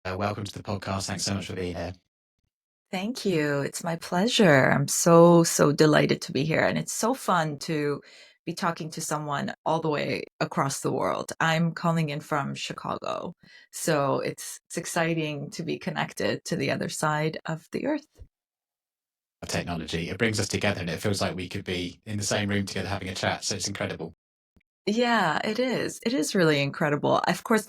Welcome to the podcast. Thanks so much for being here. Thank you. It's my pleasure. I'm so delighted to be here. And it's so fun to be talking to someone all the way across the world. I'm calling in from Chicago. So it's exciting to be connected to the other side of the earth. Of technology, it brings us together, and it feels like we could be in the same room together having a chat. So it's incredible. Yeah, it is. It is really incredible. Of course,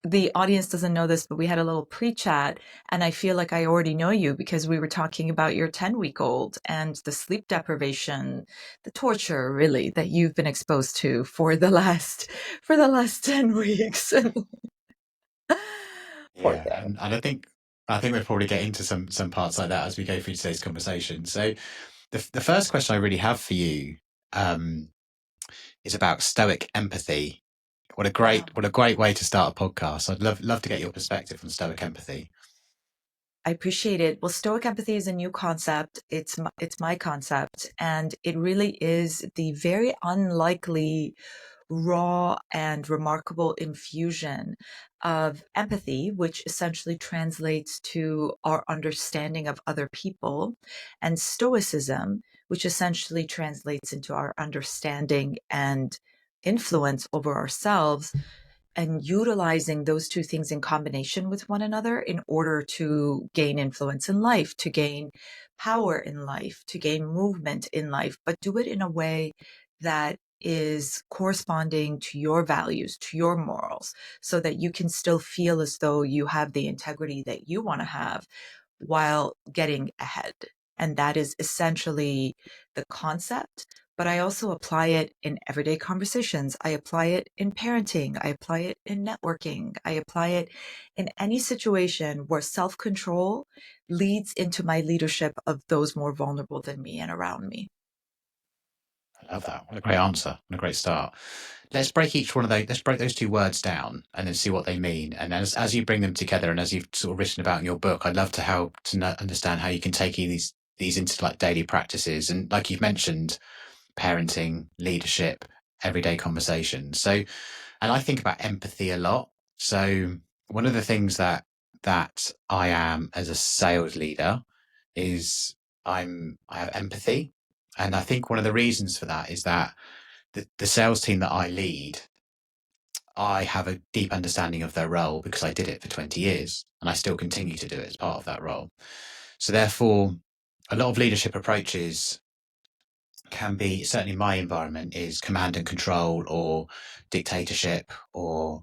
the audience doesn't know this, but we had a little pre-chat, and I feel like I already know you because we were talking about your 10-week-old and the sleep deprivation, the torture really that you've been exposed to for the last 10 weeks. Poor Yeah, thing. and I think we'll probably get into some parts like that as we go through today's conversation. So the first question I really have for you um, is about Stoic empathy. What a Yeah. great way to start a podcast. I'd love to get your perspective on Stoic empathy. I appreciate it. Well, Stoic empathy is a new concept. It's my concept, and it really is the very unlikely raw and remarkable infusion of empathy, which essentially translates to our understanding of other people, and stoicism, which essentially translates into our understanding and influence over ourselves, and utilizing those two things in combination with one another in order to gain influence in life, to gain power in life, to gain movement in life, but do it in a way that is corresponding to your values, to your morals, so that you can still feel as though you have the integrity that you want to have while getting ahead. And that is essentially the concept. But I also apply it in everyday conversations. I apply it in parenting. I apply it in networking. I apply it in any situation where self control leads into my leadership of those more vulnerable than me and around me. I love that. What a great answer and a great start. Let's break each one of those. Let's break those two words down and then see what they mean. And as you bring them together, and as you've sort of written about in your book, I'd love to help to understand how you can take these into like daily practices. And like you've mentioned, parenting, leadership, everyday conversations. So, and I think about empathy a lot. So one of the things that I am as a sales leader is I have empathy. And I think one of the reasons for that is that the sales team that I lead, I have a deep understanding of their role because I did it for 20 years and I still continue to do it as part of that role. So therefore, a lot of leadership approaches can be, certainly my environment is command and control or dictatorship or,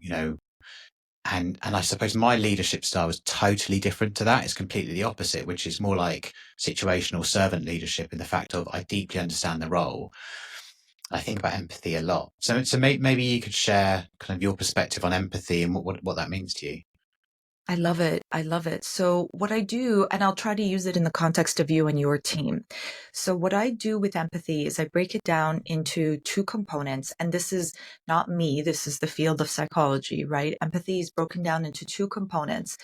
and I suppose my leadership style is totally different to that. It's completely the opposite, which is more like situational servant leadership in the fact of I deeply understand the role. I think about empathy a lot. So maybe you could share kind of your perspective on empathy and what that means to you. I love it. I love it. So, what I do, and I'll try to use it in the context of you and your team. So, what I do with empathy is I break it down into two components. And this is not me, this is the field of psychology, right? Empathy is broken down into two components.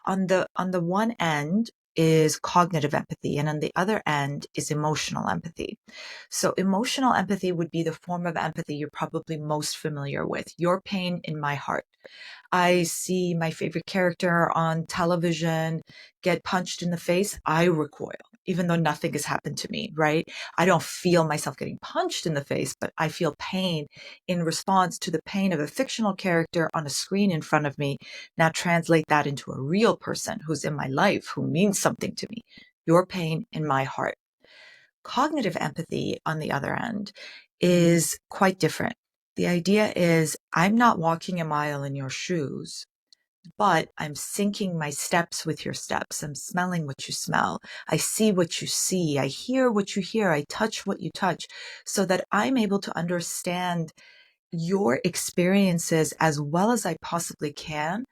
On the one end, is cognitive empathy, and on the other end is emotional empathy. So, emotional empathy would be the form of empathy you're probably most familiar with, your pain in my heart. I see my favorite character on television get punched in the face, I recoil, even though nothing has happened to me, right? I don't feel myself getting punched in the face, but I feel pain in response to the pain of a fictional character on a screen in front of me. Now translate that into a real person who's in my life, who means something to me. Your pain in my heart. Cognitive empathy, on the other end, is quite different. The idea is I'm not walking a mile in your shoes, but I'm syncing my steps with your steps. I'm smelling what you smell. I see what you see. I hear what you hear. I touch what you touch, so that I'm able to understand your experiences as well as I possibly can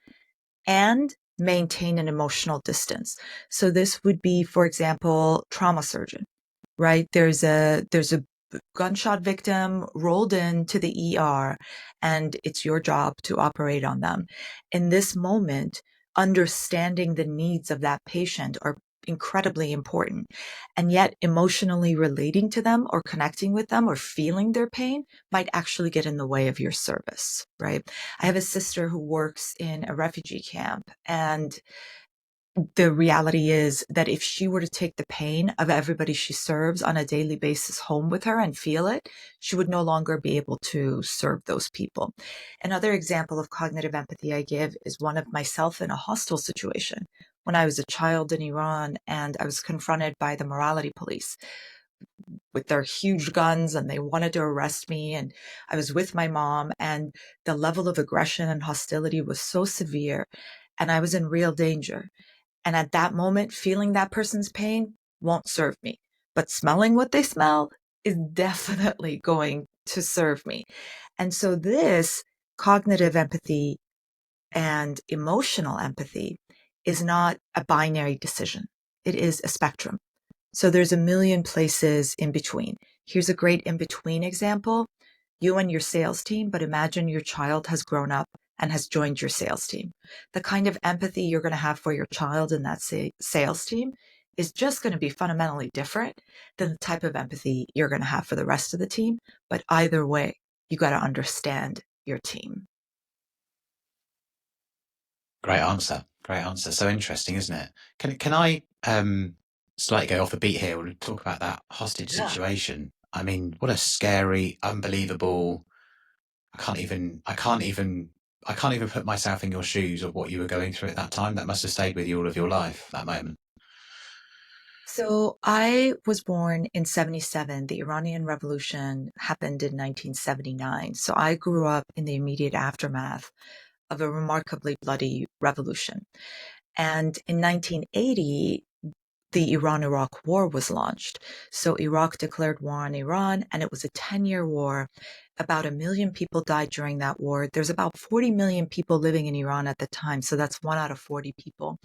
and maintain an emotional distance. So this would be, for example, trauma surgeon, right? There's a gunshot victim rolled into the ER, and it's your job to operate on them. In this moment, understanding the needs of that patient or incredibly important. And yet, emotionally relating to them or connecting with them or feeling their pain might actually get in the way of your service, right? I have a sister who works in a refugee camp, and the reality is that if she were to take the pain of everybody she serves on a daily basis home with her and feel it, she would no longer be able to serve those people. Another example of cognitive empathy I give is one of myself in a hostel situation. When I was a child in Iran and I was confronted by the morality police with their huge guns and they wanted to arrest me, and I was with my mom, and the level of aggression and hostility was so severe and I was in real danger. And at that moment, feeling that person's pain won't serve me. But smelling what they smell is definitely going to serve me. And so, this cognitive empathy and emotional empathy is not a binary decision, it is a spectrum. So, there's a million places in between. Here's a great in between example: you and your sales team, but imagine your child has grown up and has joined your sales team. The kind of empathy you're going to have for your child in that sales team is just going to be fundamentally different than the type of empathy you're going to have for the rest of the team. But either way, you got to understand your team. Great answer. Great answer. So interesting, isn't it? Can I slightly go off the beat here and talk about that hostage Yeah. situation? I mean, what a scary, unbelievable. I can't even put myself in your shoes of what you were going through at that time. That must have stayed with you all of your life, that moment. So I was born in 77. The Iranian Revolution happened in 1979. So I grew up in the immediate aftermath of a remarkably bloody revolution. And in 1980, the Iran-Iraq War was launched. So Iraq declared war on Iran, and it was a 10-year war. About 1 million people died during that war. There's about 40 million people living in Iran at the time, so that's 1 out of 40 people.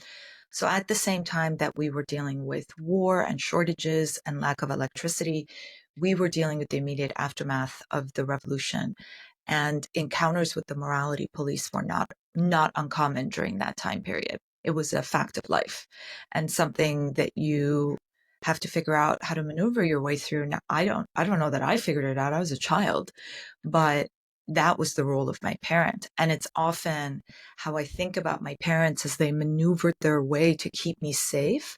So at the same time that we were dealing with war and shortages and lack of electricity, we were dealing with the immediate aftermath of the revolution. And encounters with the morality police were not uncommon during that time period. It was a fact of life and something that you have to figure out how to maneuver your way through. Now, I don't know that I figured it out. I was a child, but that was the role of my parent. And it's often how I think about my parents as they maneuvered their way to keep me safe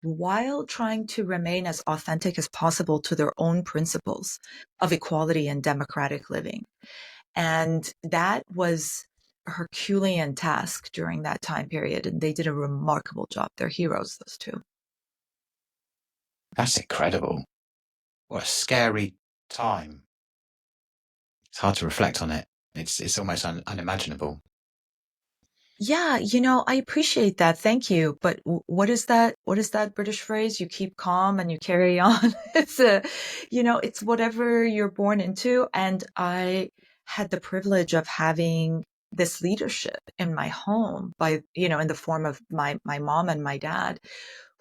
while trying to remain as authentic as possible to their own principles of equality and democratic living. And that was a Herculean task during that time period. And they did a remarkable job. They're heroes, those two. That's incredible. What a scary time. It's hard to reflect on it. It's almost unimaginable. Yeah, I appreciate that. Thank you. But what is that? What is that British phrase? You keep calm and you carry on. It's whatever you're born into. And I had the privilege of having this leadership in my home in the form of my mom and my dad,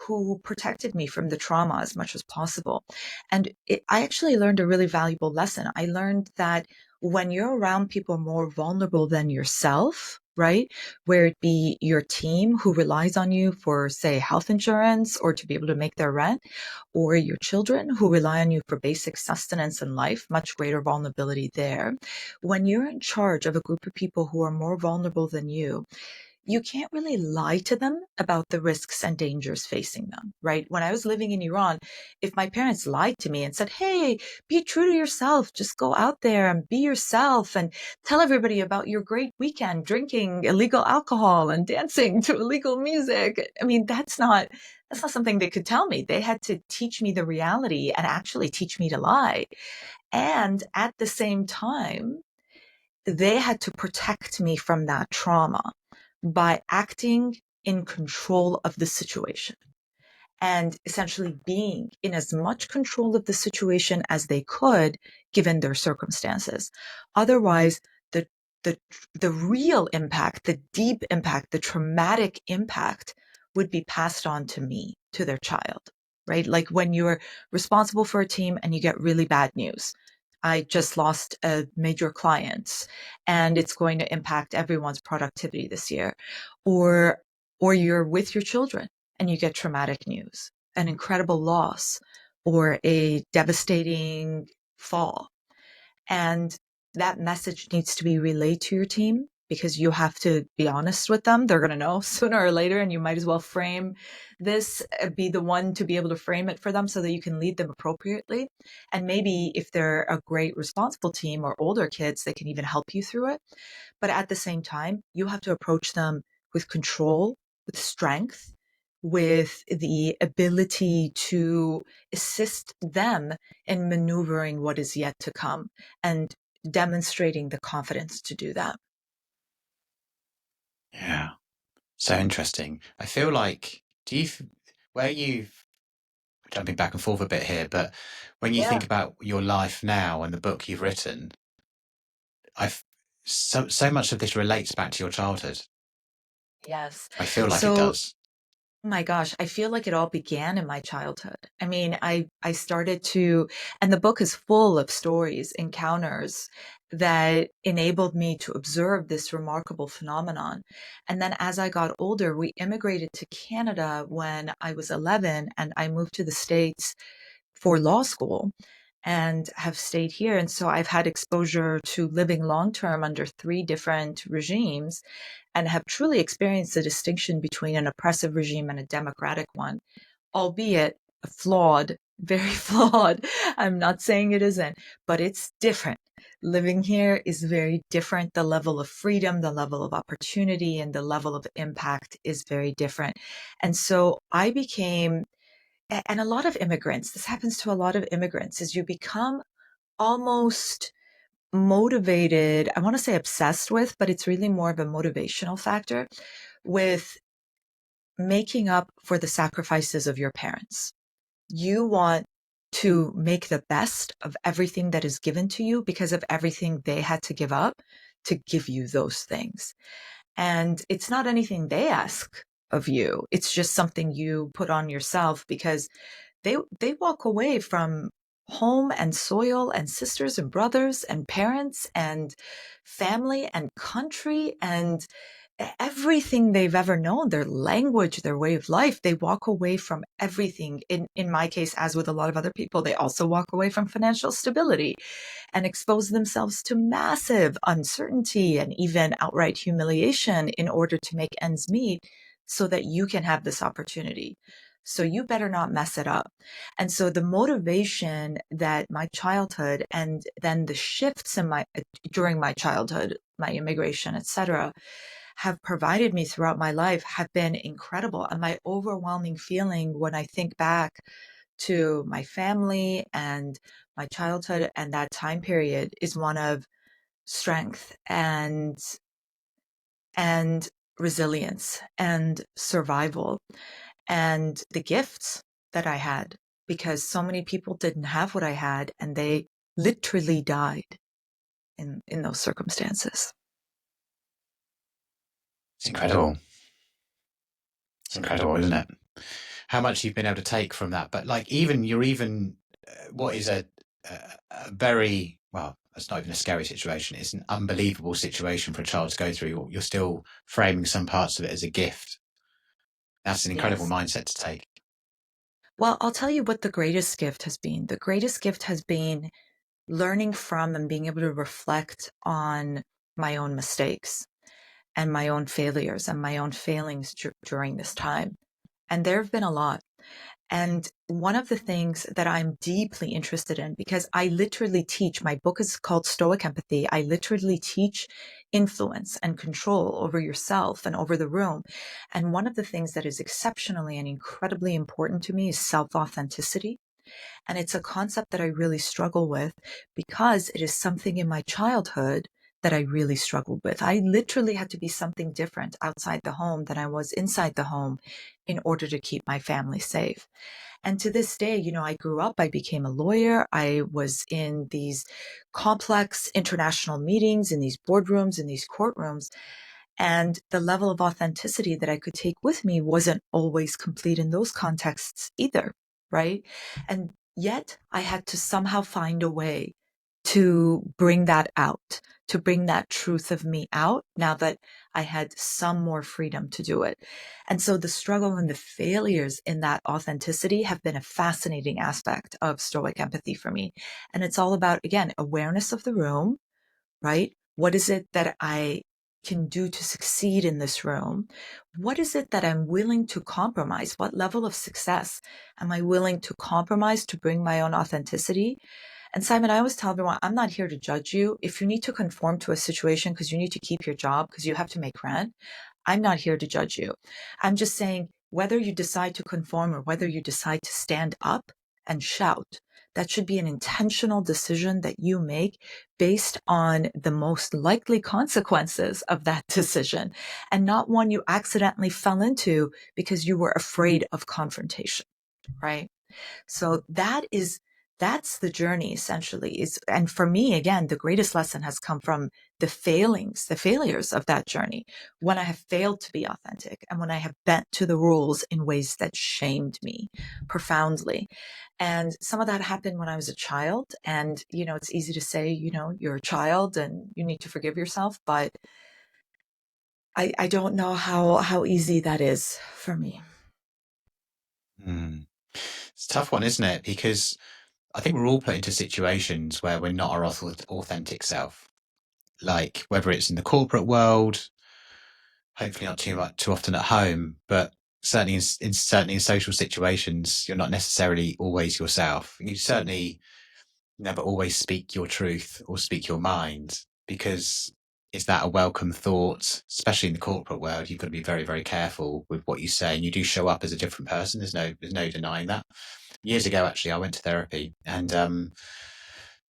who protected me from the trauma as much as possible. And I actually learned a really valuable lesson. I learned that when you're around people more vulnerable than yourself, right? Where it be your team who relies on you for, say, health insurance or to be able to make their rent, or your children who rely on you for basic sustenance in life, much greater vulnerability there. When you're in charge of a group of people who are more vulnerable than you can't really lie to them about the risks and dangers facing them, right? When I was living in Iran, if my parents lied to me and said, hey, be true to yourself, just go out there and be yourself and tell everybody about your great weekend drinking illegal alcohol and dancing to illegal music. I mean, that's not something they could tell me. They had to teach me the reality and actually teach me to lie. And at the same time, they had to protect me from that trauma by acting in control of the situation and essentially being in as much control of the situation as they could given their circumstances. Otherwise, the the the real impact, the deep impact, the traumatic impact would be passed on to me, to their child, right? Like when you're responsible for a team and you get really bad news. I just lost a major client and it's going to impact everyone's productivity this year. Or or you're with your children and you get traumatic news, an incredible loss, or a devastating fall. And that message needs to be relayed to your team because you have to be honest with them. They're going to know sooner or later, and you might as well frame this, be the one to be able to frame it for them so that you can lead them appropriately. And maybe if they're a great responsible team or older kids, they can even help you through it. But at the same time, you have to approach them with control, with strength, with the ability to assist them in maneuvering what is yet to come and demonstrating the confidence to do that. Yeah. So interesting. I feel like, where you've, jumping back and forth a bit here, but when you Yeah. think about your life now and the book you've written, I've so much of this relates back to your childhood. Yes. I feel like it So does. oh my gosh, I feel like it all began in my childhood. I mean, I started to, and the book is full of stories, encounters that enabled me to observe this remarkable phenomenon. And then as I got older, we immigrated to Canada when I was 11, and I moved to the States for law school and have stayed here. And so I've had exposure to living long term under three different regimes and have truly experienced the distinction between an oppressive regime and a democratic one, albeit flawed, very flawed. I'm not saying it isn't, but it's different. Living here is very different. The level of freedom, the level of opportunity, and the level of impact is very different. And so I became, and a lot of immigrants, this happens to a lot of immigrants, is you become almost motivated. I want to say obsessed with, but it's really more of a motivational factor with making up for the sacrifices of your parents. You want to make the best of everything that is given to you because of everything they had to give up to give you those things. And it's not anything they ask of you. It's just something you put on yourself because they walk away from home and soil and sisters and brothers and parents and family and country and everything they've ever known, their language, their way of life. They walk away from everything. In my case, as with a lot of other people, they also walk away from financial stability and expose themselves to massive uncertainty and even outright humiliation in order to make ends meet so that you can have this opportunity. So you better not mess it up. And so the motivation that my childhood and then the shifts in my during my childhood, my immigration, etc., have provided me throughout my life have been incredible. And my overwhelming feeling when I think back to my family and my childhood and that time period is one of strength and resilience and survival and the gifts that I had because so many people didn't have what I had and they literally died in those circumstances. It's incredible. It's incredible, isn't it? How much you've been able to take from that. But like, what is a very, well, it's not even a scary situation. It's an unbelievable situation for a child to go through. You're still framing some parts of it as a gift. That's an incredible Yes. mindset to take. Well, I'll tell you what the greatest gift has been. The greatest gift has been learning from and being able to reflect on my own mistakes and my own failures and my own failings during this time. And there have been a lot. And one of the things that I'm deeply interested in, because I literally teach, my book is called Stoic Empathy. I literally teach influence and control over yourself and over the room. And one of the things that is exceptionally and incredibly important to me is self authenticity. And it's a concept that I really struggle with because it is something in my childhood that I really struggled with. I literally had to be something different outside the home than I was inside the home in order to keep my family safe. And to this day, I grew up, I became a lawyer. I was in these complex international meetings, in these boardrooms, in these courtrooms. And the level of authenticity that I could take with me wasn't always complete in those contexts either, right? And yet I had to somehow find a way to bring that out, to bring that truth of me out now that I had some more freedom to do it. And so the struggle and the failures in that authenticity have been a fascinating aspect of Stoic empathy for me. And it's all about, again, awareness of the room, right? What is it that I can do to succeed in this room? What is it that I'm willing to compromise? What level of success am I willing to compromise to bring my own authenticity? And Simon, I always tell everyone, I'm not here to judge you. If you need to conform to a situation because you need to keep your job, because you have to make rent, I'm not here to judge you. I'm just saying whether you decide to conform or whether you decide to stand up and shout, that should be an intentional decision that you make based on the most likely consequences of that decision and not one you accidentally fell into because you were afraid of confrontation, right? So that's the journey essentially is, and for me, again, the greatest lesson has come from the failures of that journey, when I have failed to be authentic and when I have bent to the rules in ways that shamed me profoundly. And some of that happened when I was a child. And, it's easy to say, you're a child and you need to forgive yourself, but I don't know how easy that is for me. Mm. It's a tough one, isn't it? Because I think we're all put into situations where we're not our authentic self. Like whether it's in the corporate world, hopefully not too often at home, but certainly certainly in social situations, you're not necessarily always yourself. You certainly never always speak your truth or speak your mind, because is that a welcome thought? Especially in the corporate world, you've got to be very, very careful with what you say, and you do show up as a different person. There's no denying that. Years ago, actually, I went to therapy, and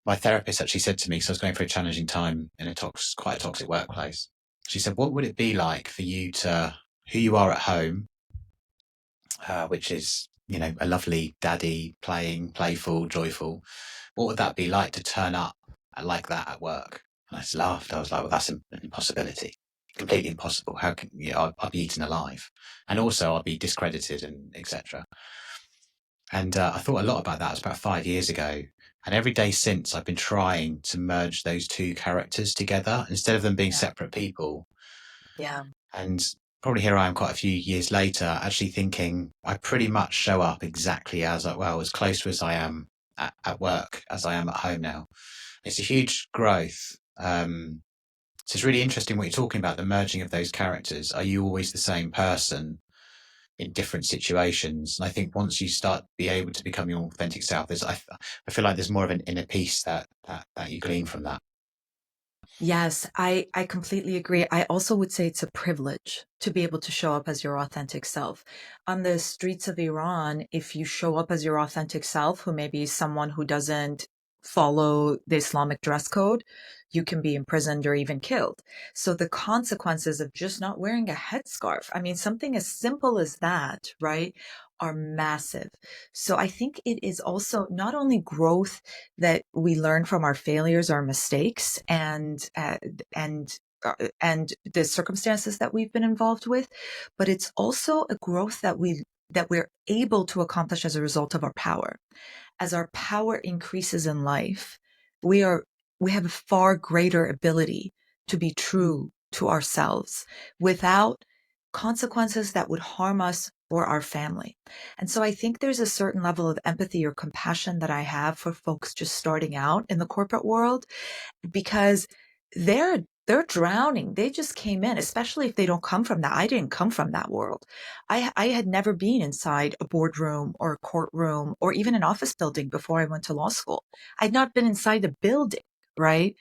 my therapist actually said to me, so I was going through a challenging time in quite a toxic workplace. She said, "What would it be like for you to who you are at home, which is a lovely daddy, playing, playful, joyful? What would that be like to turn up like that at work?" And I just laughed. I was like, "Well, that's an impossibility, completely impossible. How can I'll be eaten alive, and also I'll be discredited and etc." And I thought a lot about that. It was about 5 years ago. And every day since, I've been trying to merge those two characters together instead of them being Yeah. separate people. Yeah. And probably here I am quite a few years later, actually thinking I pretty much show up exactly as close to as I am at work as I am at home now. It's a huge growth. So it's really interesting what you're talking about, the merging of those characters. Are you always the same person in different situations? And I think once you start to be able to become your authentic self, I feel like there's more of an inner peace that you glean from that. Yes, I completely agree. I also would say it's a privilege to be able to show up as your authentic self. On the streets of Iran, if you show up as your authentic self, who may be someone who doesn't follow the Islamic dress code, you can be imprisoned or even killed. So the consequences of just not wearing a headscarf, I mean, something as simple as that, right, are massive. So I think it is also not only growth that we learn from our failures, our mistakes, and and the circumstances that we've been involved with, but it's also a growth that we're able to accomplish as a result of our power. As our power increases in life, we are we have a far greater ability to be true to ourselves without consequences that would harm us or our family. And so I think there's a certain level of empathy or compassion that I have for folks just starting out in the corporate world, because they're drowning. They just came in, especially if they don't come from that. I didn't come from that world. I had never been inside a boardroom or a courtroom or even an office building before I went to law school. I'd not been inside a building, right?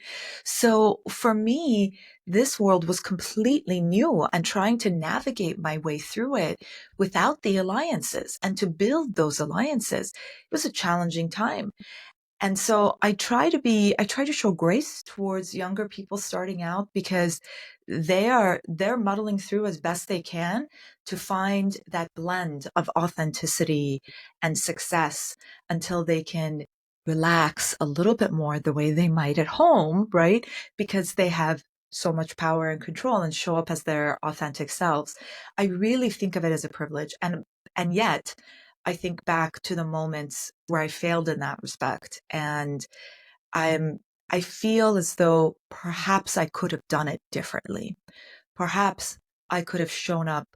So for me, this world was completely new, and trying to navigate my way through it without the alliances and to build those alliances, it was a challenging time. And so I try to show grace towards younger people starting out, because they're muddling through as best they can to find that blend of authenticity and success until they can relax a little bit more the way they might at home, right? Because they have so much power and control and show up as their authentic selves. I really think of it as a privilege, and yet I think back to the moments where I failed in that respect. And I'm, I feel as though perhaps I could have done it differently. perhaps I could have shown up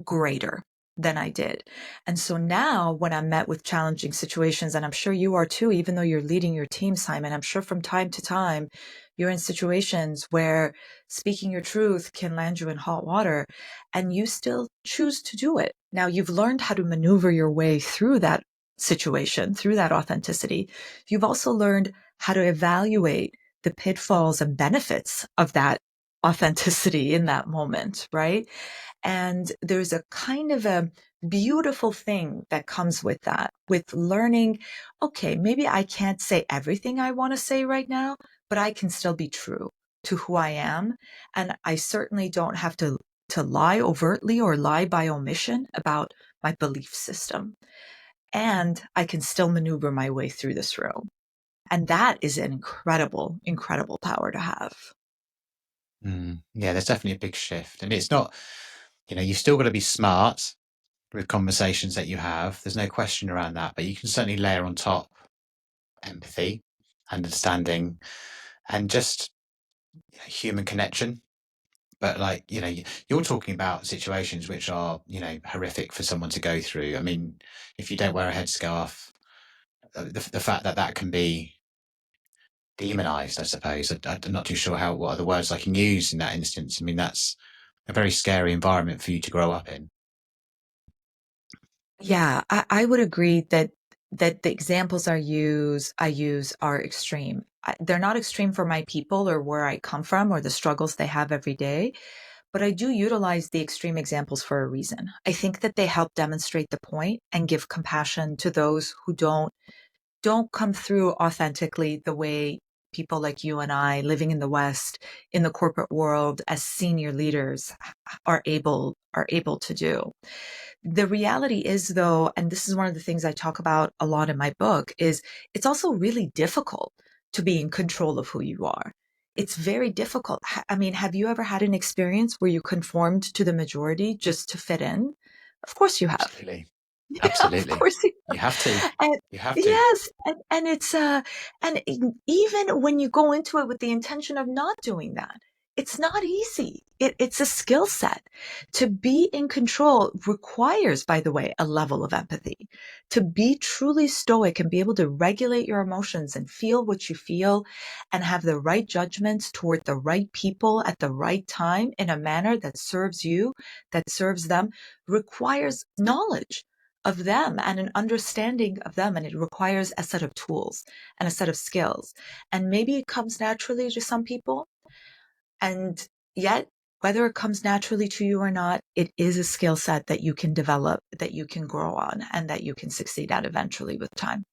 greater than I did. And so now when I'm met with challenging situations, and I'm sure you are too, even though you're leading your team, Simon, I'm sure from time to time you're in situations where speaking your truth can land you in hot water and you still choose to do it. Now you've learned how to maneuver your way through that situation, through that authenticity. You've also learned how to evaluate the pitfalls and benefits of that authenticity in that moment, right? And there's a kind of a beautiful thing that comes with that, with learning, okay, maybe I can't say everything I want to say right now, but I can still be true to who I am. And I certainly don't have to lie overtly or lie by omission about my belief system. And I can still maneuver my way through this room. And that is an incredible, incredible power to have. Yeah, there's definitely a big shift. And it's not, you've still got to be smart with conversations that you have. There's no question around that. But you can certainly layer on top empathy, understanding, and just human connection. But you're talking about situations which are, horrific for someone to go through. I mean, if you don't wear a headscarf, the fact that that can be demonized, I suppose. I'm not too sure what other words I can use in that instance. I mean, that's a very scary environment for you to grow up in. Yeah, I would agree that the examples I use are extreme. They're not extreme for my people or where I come from or the struggles they have every day, but I do utilize the extreme examples for a reason. I think that they help demonstrate the point and give compassion to those who don't come through authentically the way people like you and I living in the West, in the corporate world as senior leaders are able to do. The reality is though, and this is one of the things I talk about a lot in my book, is it's also really difficult to be in control of who you are. It's very difficult. I mean, have you ever had an experience where you conformed to the majority just to fit in? Of course you have. Absolutely. Yeah, of Absolutely. course you You have to. and You have to. yes, and it's even when you go into it with the intention of not doing that, it's not easy. It's a skill set. To be in control requires, by the way, a level of empathy. To be truly stoic and be able to regulate your emotions and feel what you feel and have the right judgments toward the right people at the right time in a manner that serves you, that serves them, requires knowledge of them and an understanding of them. And it requires a set of tools and a set of skills. And maybe it comes naturally to some people. And yet, whether it comes naturally to you or not, it is a skill set that you can develop, that you can grow on, and that you can succeed at eventually with time.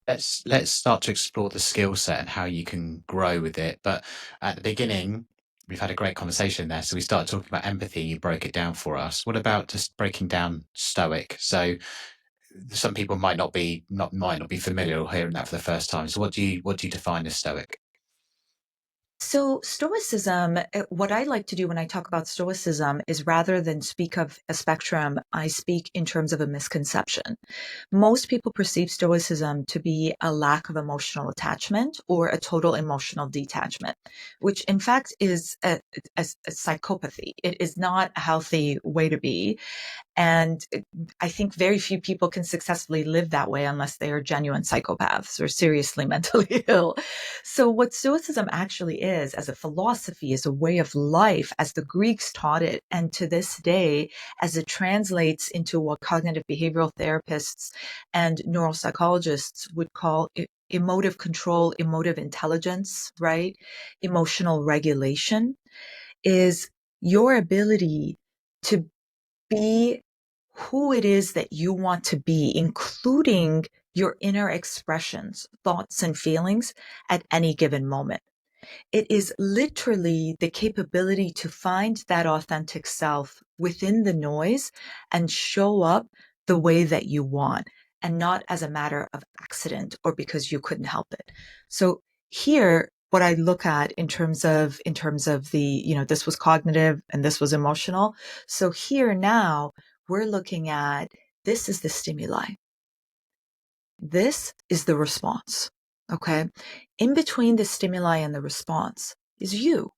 Let's start to explore the skill set and how you can grow with it. But at the beginning, we've had a great conversation there. So we started talking about empathy. You broke it down for us. What about just breaking down Stoic? So some people might not be familiar or hearing that for the first time. So what do you define as Stoic? So, Stoicism, what I like to do when I talk about Stoicism is rather than speak of a spectrum, I speak in terms of a misconception. Most people perceive Stoicism to be a lack of emotional attachment or a total emotional detachment, which in fact is a psychopathy. It is not a healthy way to be. And I think very few people can successfully live that way unless they are genuine psychopaths or seriously mentally ill. So, what Stoicism actually is, as a philosophy, is a way of life as the Greeks taught it. And to this day, as it translates into what cognitive behavioral therapists and neuropsychologists would call emotive control, emotive intelligence, right? Emotional regulation is your ability to be who it is that you want to be, including your inner expressions, thoughts, and feelings at any given moment. It is literally the capability to find that authentic self within the noise and show up the way that you want and not as a matter of accident or because you couldn't help it. So here, what I look at in terms of the, this was cognitive and this was emotional. So here now we're looking at this is the stimuli. This is the response. Okay. In between the stimuli and the response is you.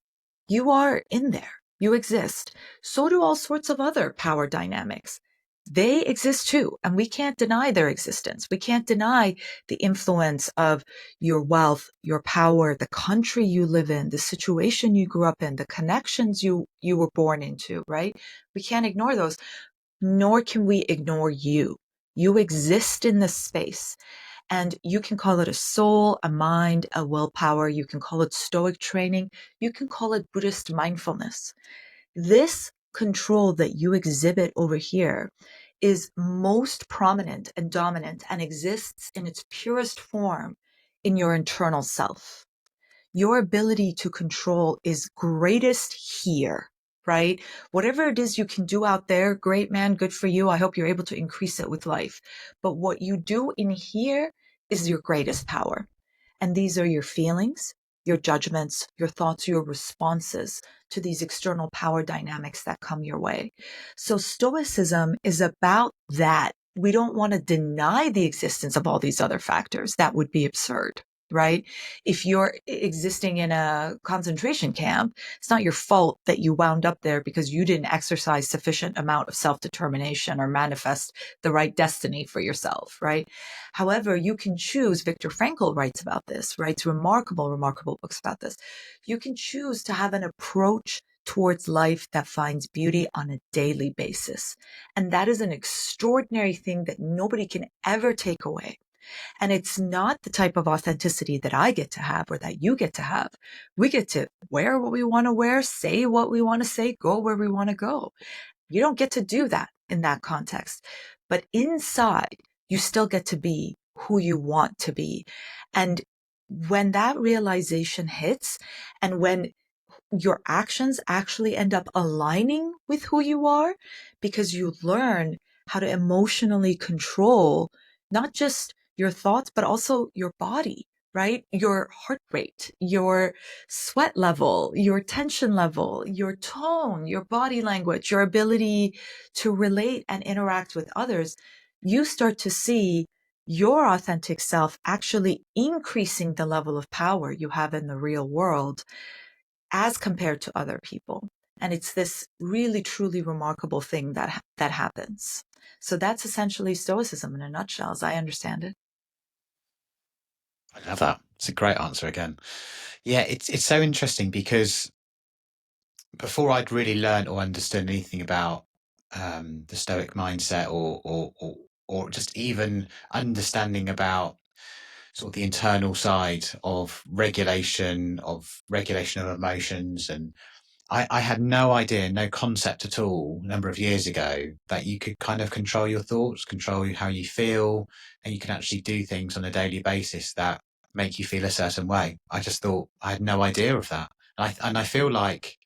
You are in there. You exist. So do all sorts of other power dynamics. They exist too, and we can't deny their existence. We can't deny the influence of your wealth, your power, the country you live in, the situation you grew up in, the connections you were born into, right? We can't ignore those, nor can we ignore you. You exist in this space. And you can call it a soul, a mind, a willpower. You can call it Stoic training. You can call it Buddhist mindfulness. This control that you exhibit over here is most prominent and dominant and exists in its purest form in your internal self. Your ability to control is greatest here, right? Whatever it is you can do out there, great man, good for you. I hope you're able to increase it with life. But what you do in here is your greatest power. And these are your feelings, your judgments, your thoughts, your responses to these external power dynamics that come your way. So Stoicism is about that. We don't want to deny the existence of all these other factors. That would be absurd, right? If you're existing in a concentration camp, it's not your fault that you wound up there because you didn't exercise sufficient amount of self-determination or manifest the right destiny for yourself, right? However, you can choose, Viktor Frankl writes about this, writes remarkable, remarkable books about this. You can choose to have an approach towards life that finds beauty on a daily basis. And that is an extraordinary thing that nobody can ever take away. And it's not the type of authenticity that I get to have or that you get to have. We get to wear what we want to wear, say what we want to say, go where we want to go. You don't get to do that in that context. But inside, you still get to be who you want to be. And when that realization hits, and when your actions actually end up aligning with who you are, because you learn how to emotionally control not just your thoughts, but also your body, right? Your heart rate, your sweat level, your tension level, your tone, your body language, your ability to relate and interact with others. You start to see your authentic self actually increasing the level of power you have in the real world as compared to other people. And it's this really, truly remarkable thing that happens. So that's essentially Stoicism in a nutshell, as I understand it. I love that. It's a great answer again. Yeah, it's so interesting because before I'd really learned or understood anything about the Stoic mindset, or just even understanding about sort of the internal side of regulation of emotions, and I had no idea, no concept at all a number of years ago that you could kind of control your thoughts, control how you feel, and you can actually do things on a daily basis that make you feel a certain way. I just thought I had no idea of that. And I feel like,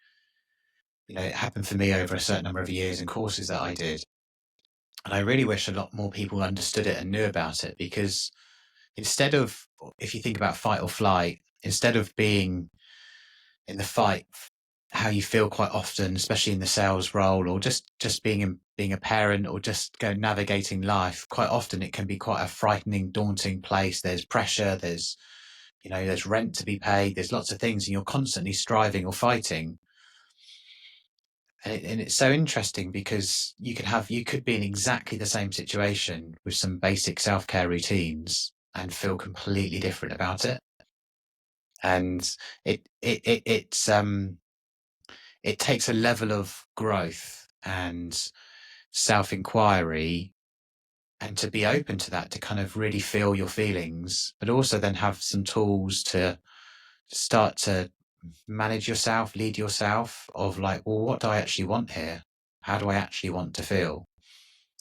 it happened for me over a certain number of years and courses that I did. And I really wish a lot more people understood it and knew about it, because instead of, if you think about fight or flight, instead of being in the fight, how you feel quite often, especially in the sales role, or just being a parent, or just go navigating life, quite often it can be quite a frightening, daunting place. There's pressure, there's rent to be paid, there's lots of things, and you're constantly striving or fighting. And it's so interesting because you could be in exactly the same situation with some basic self-care routines and feel completely different about it. And it takes a level of growth and self-inquiry, and to be open to that, to kind of really feel your feelings, but also then have some tools to start to manage yourself, lead yourself, of like, well, what do I actually want here? How do I actually want to feel?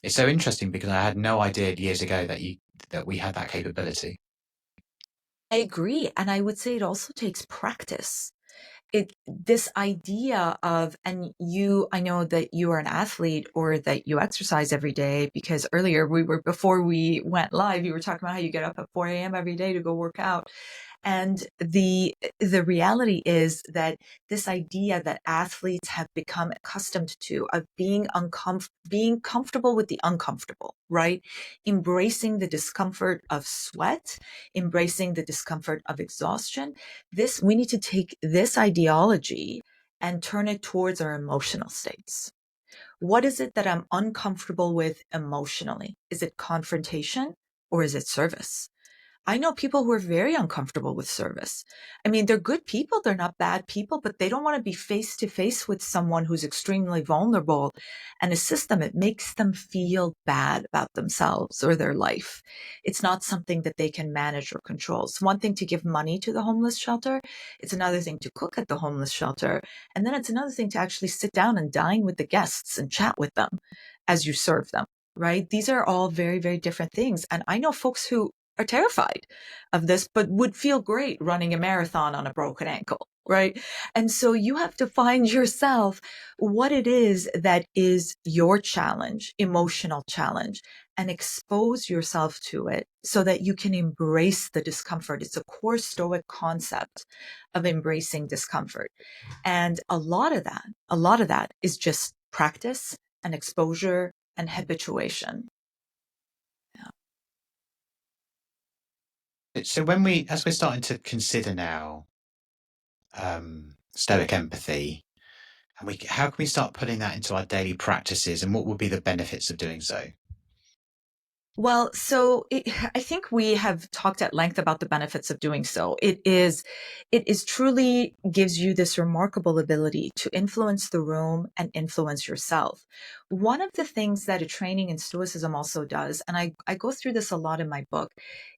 It's so interesting because I had no idea years ago that we had that capability. I agree. And I would say it also takes practice. This idea of, and I know that you are an athlete or that you exercise every day, because earlier before we went live, you were talking about how you get up at 4 a.m. every day to go work out. And the reality is that this idea that athletes have become accustomed to, of being comfortable with the uncomfortable, right? Embracing the discomfort of sweat, embracing the discomfort of exhaustion. We need to take this ideology and turn it towards our emotional states. What is it that I'm uncomfortable with emotionally? Is it confrontation or is it service? I know people who are very uncomfortable with service. I mean, they're good people, they're not bad people, but they don't want to be face to face with someone who's extremely vulnerable and assist them. It makes them feel bad about themselves or their life. It's not something that they can manage or control. It's one thing to give money to the homeless shelter, it's another thing to cook at the homeless shelter, and then it's another thing to actually sit down and dine with the guests and chat with them as you serve them. Right? These are all very, very different things. And I know folks who are terrified of this, but would feel great running a marathon on a broken ankle, right? And so you have to find yourself what it is that is your challenge, emotional challenge, and expose yourself to it so that you can embrace the discomfort. It's a core Stoic concept of embracing discomfort. And a lot of that is just practice and exposure and habituation. Yeah. So as we're starting to consider now, Stoic empathy, and how can we start putting that into our daily practices, and what would be the benefits of doing so? Well, I think we have talked at length about the benefits of doing so. It is truly gives you this remarkable ability to influence the room and influence yourself. One of the things that a training in Stoicism also does, and I go through this a lot in my book,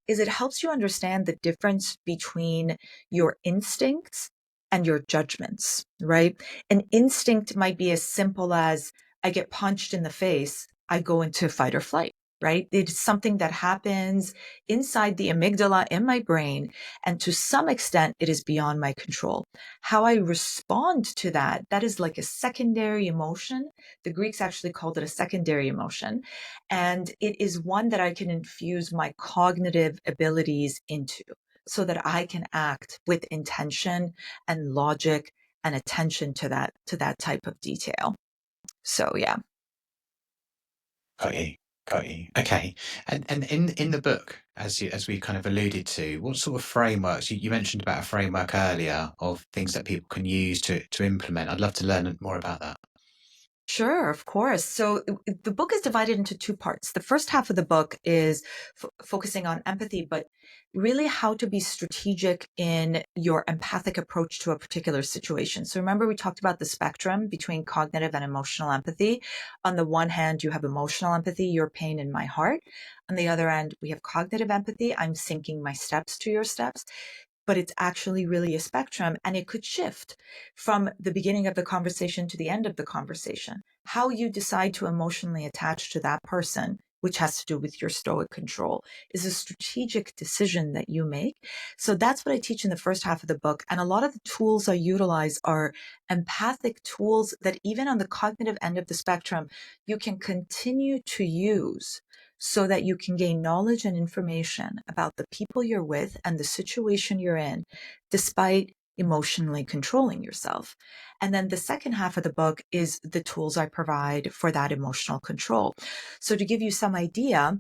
is it helps you understand the difference between your instincts and your judgments, right? An instinct might be as simple as I get punched in the face, I go into fight or flight, right? It's something that happens inside the amygdala in my brain. And to some extent, it is beyond my control. How I respond to that, that is like a secondary emotion. The Greeks actually called it a secondary emotion. And it is one that I can infuse my cognitive abilities into so that I can act with intention and logic and attention to that type of detail. So yeah. Got you. Got you. Okay. And in the book, as we kind of alluded to, what sort of frameworks you mentioned about a framework earlier of things that people can use to implement? I'd love to learn more about that. Sure, of course. So the book is divided into two parts. The first half of the book is focusing on empathy, but really how to be strategic in your empathic approach to a particular situation. So remember, we talked about the spectrum between cognitive and emotional empathy. On the one hand, you have emotional empathy, your pain in my heart. On the other end, we have cognitive empathy. I'm syncing my steps to your steps, but it's actually really a spectrum and it could shift from the beginning of the conversation to the end of the conversation. How you decide to emotionally attach to that person, which has to do with your stoic control, is a strategic decision that you make. So that's what I teach in the first half of the book. And a lot of the tools I utilize are empathic tools that even on the cognitive end of the spectrum, you can continue to use so that you can gain knowledge and information about the people you're with and the situation you're in, despite emotionally controlling yourself. And then the second half of the book is the tools I provide for that emotional control. So to give you some idea,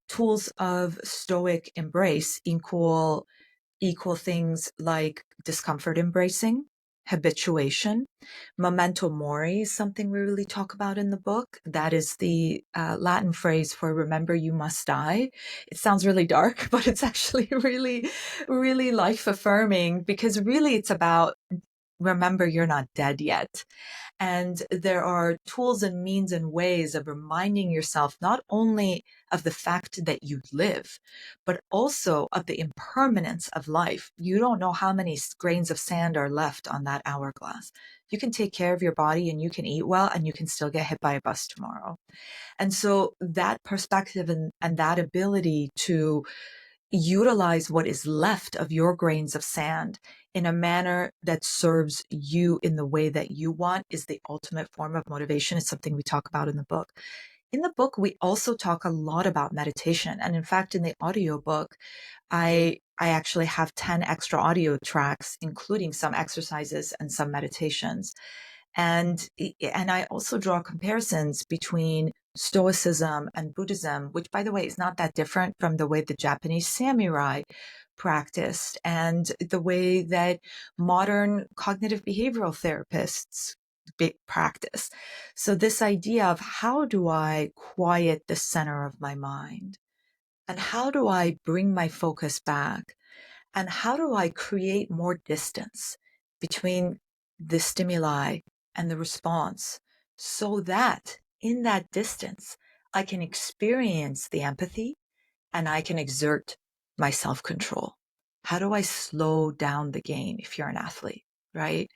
tools of stoic embrace equal things like discomfort embracing, habituation. Memento mori is something we really talk about in the book. That is the Latin phrase for remember you must die. It sounds really dark, but it's actually really, really life affirming because really it's about remember you're not dead yet. And there are tools and means and ways of reminding yourself not only of the fact that you live, but also of the impermanence of life. You don't know how many grains of sand are left on that hourglass. You can take care of your body and you can eat well and you can still get hit by a bus tomorrow. And so that perspective and that ability to utilize what is left of your grains of sand in a manner that serves you in the way that you want is the ultimate form of motivation. It's something we talk about in the book. In the book, we also talk a lot about meditation. And in fact, in the audiobook, I actually have 10 extra audio tracks, including some exercises and some meditations. And I also draw comparisons between Stoicism and Buddhism, which, by the way, is not that different from the way the Japanese samurai practiced and the way that modern cognitive behavioral therapists practice. So, this idea of how do I quiet the center of my mind? And how do I bring my focus back? And how do I create more distance between the stimuli and the response so that in that distance, I can experience the empathy and I can exert my self control? How do I slow down the game if you're an athlete, right?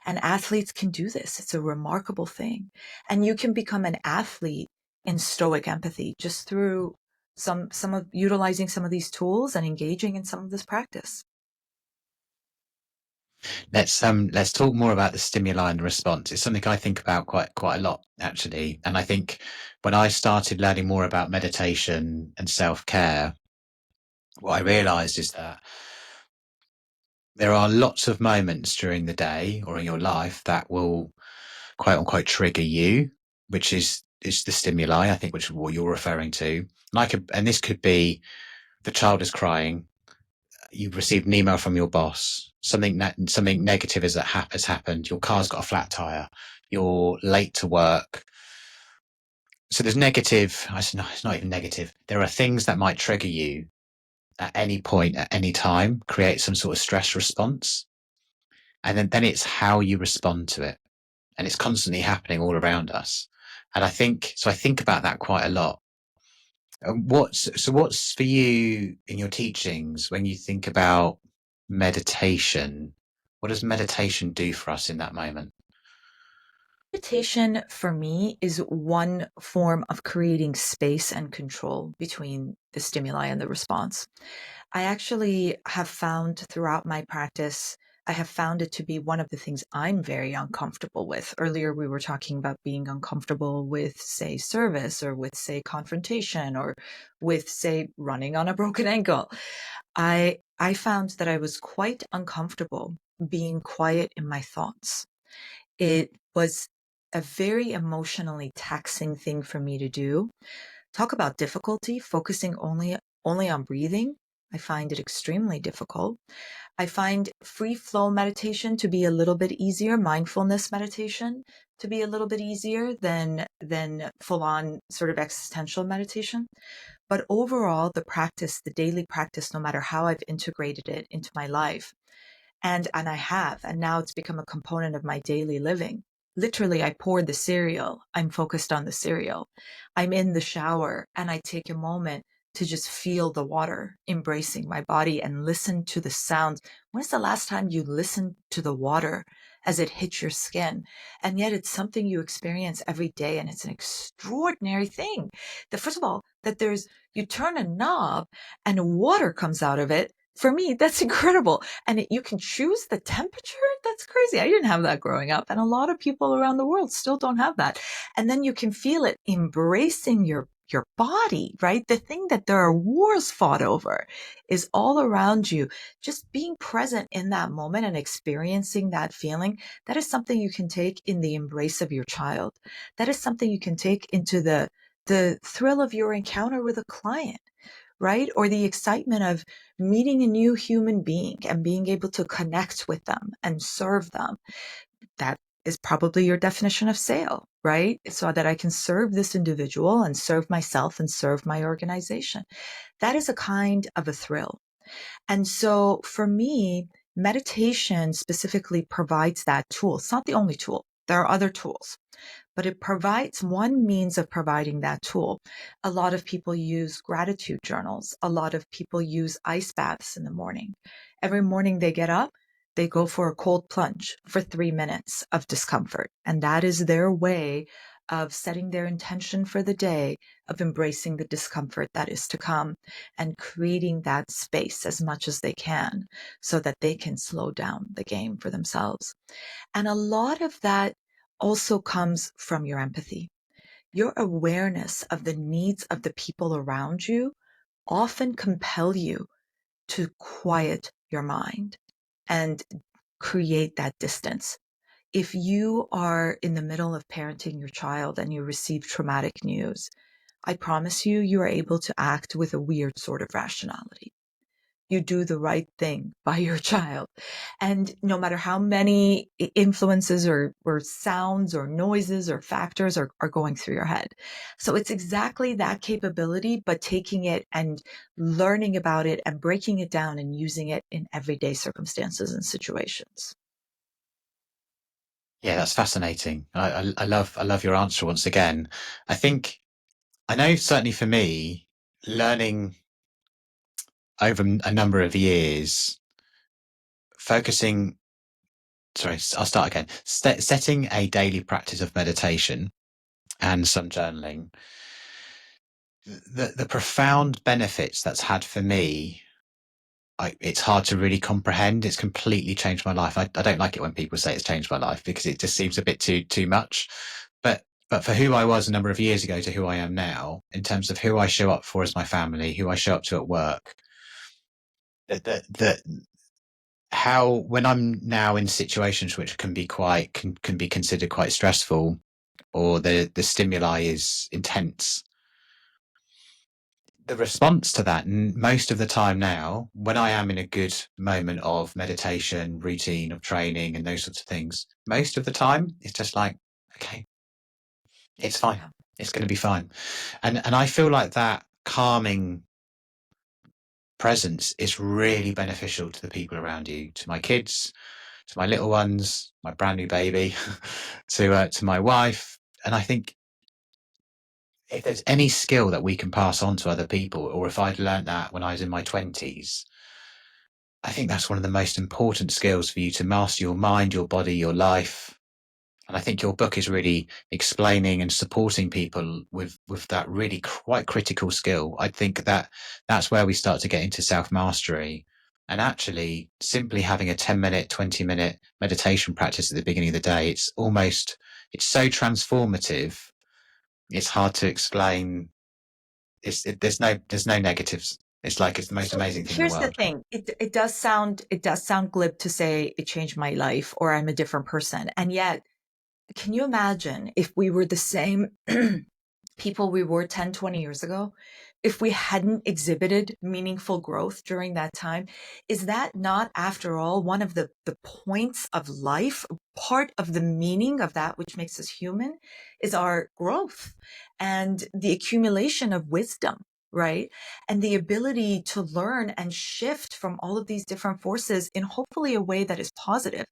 And athletes can do this. It's a remarkable thing. And you can become an athlete in stoic empathy just through some of utilizing some of these tools and engaging in some of this practice. Let's talk more about the stimuli and the response. It's something I think about quite a lot, actually. And I think when I started learning more about meditation and self-care, what I realized is that there are lots of moments during the day or in your life that will quote unquote trigger you, which is the stimuli, I think, which is what you're referring to. And this could be the child is crying, you've received an email from your boss, something negative has happened, your car's got a flat tire, you're late to work. So there's negative. It's not even negative. There are things that might trigger you at any point, at any time, create some sort of stress response. And then it's how you respond to it. And it's constantly happening all around us. And I think about that quite a lot. What's for you in your teachings when you think about meditation? What does meditation do for us in that moment? Meditation for me is one form of creating space and control between the stimuli and the response. I actually have found throughout my practice, I have found it to be one of the things I'm very uncomfortable with. Earlier, we were talking about being uncomfortable with, say, service or with, say, confrontation or with, say, running on a broken ankle. I found that I was quite uncomfortable being quiet in my thoughts. It was a very emotionally taxing thing for me to do. Talk about difficulty, focusing only on breathing. I find it extremely difficult. I find free flow meditation to be a little bit easier, mindfulness meditation to be a little bit easier than full on sort of existential meditation. But overall, the practice, the daily practice, no matter how I've integrated it into my life, and I have, and now it's become a component of my daily living. Literally, I pour the cereal. I'm focused on the cereal. I'm in the shower and I take a moment to just feel the water embracing my body and listen to the sounds. When's the last time you listened to the water as it hits your skin? And yet it's something you experience every day, and it's an extraordinary thing. That first of all, that you turn a knob and water comes out of it. For me, that's incredible. And you can choose the temperature. That's crazy. I didn't have that growing up. And a lot of people around the world still don't have that. And then you can feel it embracing your body, right? The thing that there are wars fought over is all around you. Just being present in that moment and experiencing that feeling, that is something you can take in the embrace of your child. That is something you can take into the thrill of your encounter with a client, right? Or the excitement of meeting a new human being and being able to connect with them and serve them. That is probably your definition of sale, right? So that I can serve this individual and serve myself and serve my organization. That is a kind of a thrill. And so for me, meditation specifically provides that tool. It's not the only tool. There are other tools, but it provides one means of providing that tool. A lot of people use gratitude journals. A lot of people use ice baths in the morning. Every morning they get up, they go for a cold plunge for 3 minutes of discomfort. And that is their way of setting their intention for the day, of embracing the discomfort that is to come and creating that space as much as they can so that they can slow down the game for themselves. And a lot of that also comes from your empathy. Your awareness of the needs of the people around you often compel you to quiet your mind and create that distance. if you are in the middle of parenting your child and you receive traumatic news, I promise you, you are able to act with a weird sort of rationality. You do the right thing by your child. And no matter how many influences or sounds or noises or factors are going through your head. So it's exactly that capability, but taking it and learning about it and breaking it down and using it in everyday circumstances and situations. Yeah, that's fascinating. I love your answer once again. I think I know certainly for me, learning over a number of years, focusing. Sorry, I'll start again. Setting a daily practice of meditation and some journaling. The profound benefits that's had for me, it's hard to really comprehend. It's completely changed my life. I don't like it when people say it's changed my life because it just seems a bit too much. But but for who I was a number of years ago to who I am now, in terms of who I show up for as my family, who I show up to at work, that how when I'm now in situations which can be can be considered quite stressful, or the stimuli is intense, the response to that most of the time now, when I am in a good moment of meditation, routine of training, and those sorts of things, most of the time it's just like, okay, it's fine, Yeah. it's going to be fine, and I feel like that calming presence is really beneficial to the people around you, to my kids, to my little ones, my brand new baby, to my wife. And I think if there's any skill that we can pass on to other people, or if I'd learned that when I was in my 20s, I think that's one of the most important skills for you to master your mind, your body, your life. And I think your book is really explaining and supporting people with that really quite critical skill. I think that that's where we start to get into self mastery. And actually, simply having a 10-minute, 20-minute meditation practice at the beginning of the day, it's so transformative. It's hard to explain. There's no negatives. It's like it's the most So amazing thing in the here's the world. thing. It does sound glib to say it changed my life or I'm a different person. And yet, can you imagine if we were the same people we were 10, 20 years ago, if we hadn't exhibited meaningful growth during that time? Is that not, after all, one of the points of life? Part of the meaning of that which makes us human is our growth and the accumulation of wisdom, right? And the ability to learn and shift from all of these different forces in hopefully a way that is positive.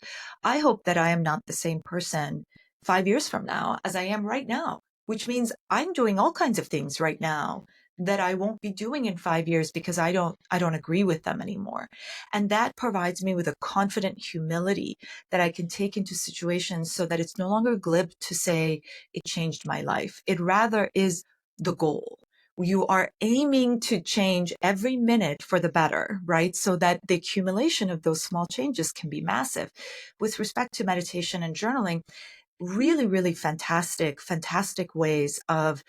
I hope that I am not the same person 5 years from now as I am right now, which means I'm doing all kinds of things right now that I won't be doing in 5 years because I don't agree with them anymore. And that provides me with a confident humility that I can take into situations so that it's no longer glib to say it changed my life. It rather is the goal. You are aiming to change every minute for the better, right? So that the accumulation of those small changes can be massive. With respect to meditation and journaling, really, really fantastic ways of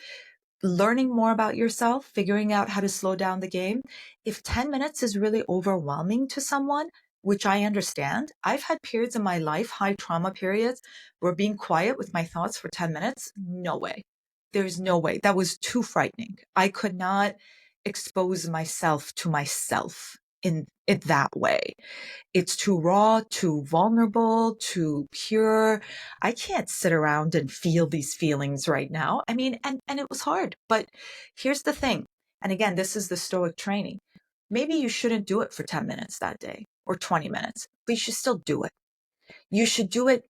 learning more about yourself, figuring out how to slow down the game. If 10 minutes is really overwhelming to someone, which I understand, I've had periods in my life, high trauma periods, where being quiet with my thoughts for 10 minutes, no way. There's no way. That was too frightening. I could not expose myself to myself in it that way. It's too raw, too vulnerable, too pure. I can't sit around and feel these feelings right now. I mean, and it was hard. But here's the thing. And again, this is the Stoic training. Maybe you shouldn't do it for 10 minutes that day or 20 minutes, but you should still do it. You should do it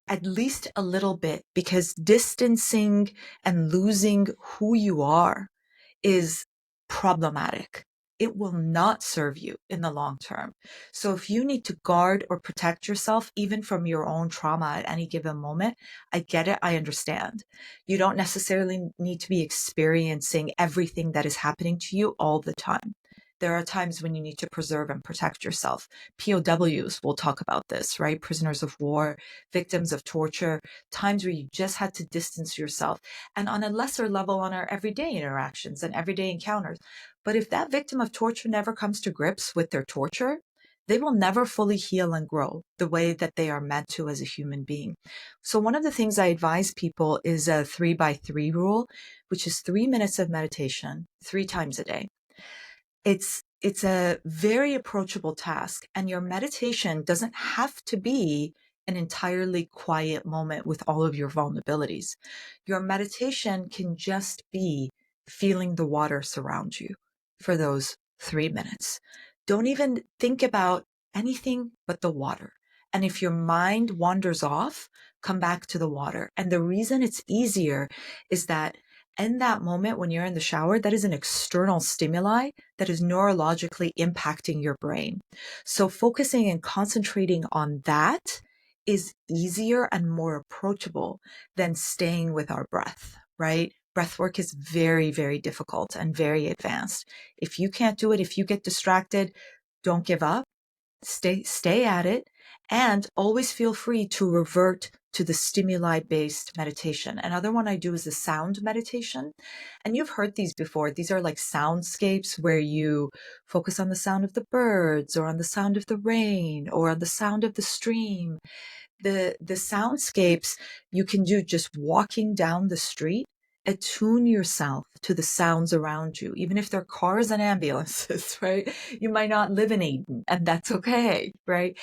at least a little bit, because distancing and losing who you are is problematic. It will not serve you in the long term. So if you need to guard or protect yourself, even from your own trauma at any given moment, I get it. I understand. You don't necessarily need to be experiencing everything that is happening to you all the time. There are times when you need to preserve and protect yourself. POWs, we'll talk about this, right? Prisoners of war, victims of torture, times where you just had to distance yourself, and on a lesser level on our everyday interactions and everyday encounters. But if that victim of torture never comes to grips with their torture, they will never fully heal and grow the way that they are meant to as a human being. So one of the things I advise people is a 3 by 3 rule, which is 3 minutes of meditation 3 times a day. It's a very approachable task, and your meditation doesn't have to be an entirely quiet moment with all of your vulnerabilities. Your meditation can just be feeling the water surround you for those 3 minutes. Don't even think about anything but the water. And if your mind wanders off, come back to the water. And the reason it's easier is that in that moment when you're in the shower, that is an external stimuli that is neurologically impacting your brain. So focusing and concentrating on that is easier and more approachable than staying with our breath, right? Breath work is very, very difficult and very advanced. If you can't do it, if you get distracted, don't give up. Stay at it, and always feel free to revert to the stimuli based meditation. Another one I do is the sound meditation. And you've heard these before. These are like soundscapes where you focus on the sound of the birds or on the sound of the rain or on the sound of the stream. The soundscapes you can do just walking down the street. Attune yourself to the sounds around you, even if they're cars and ambulances, right? You might not live in Eden, and that's okay, right?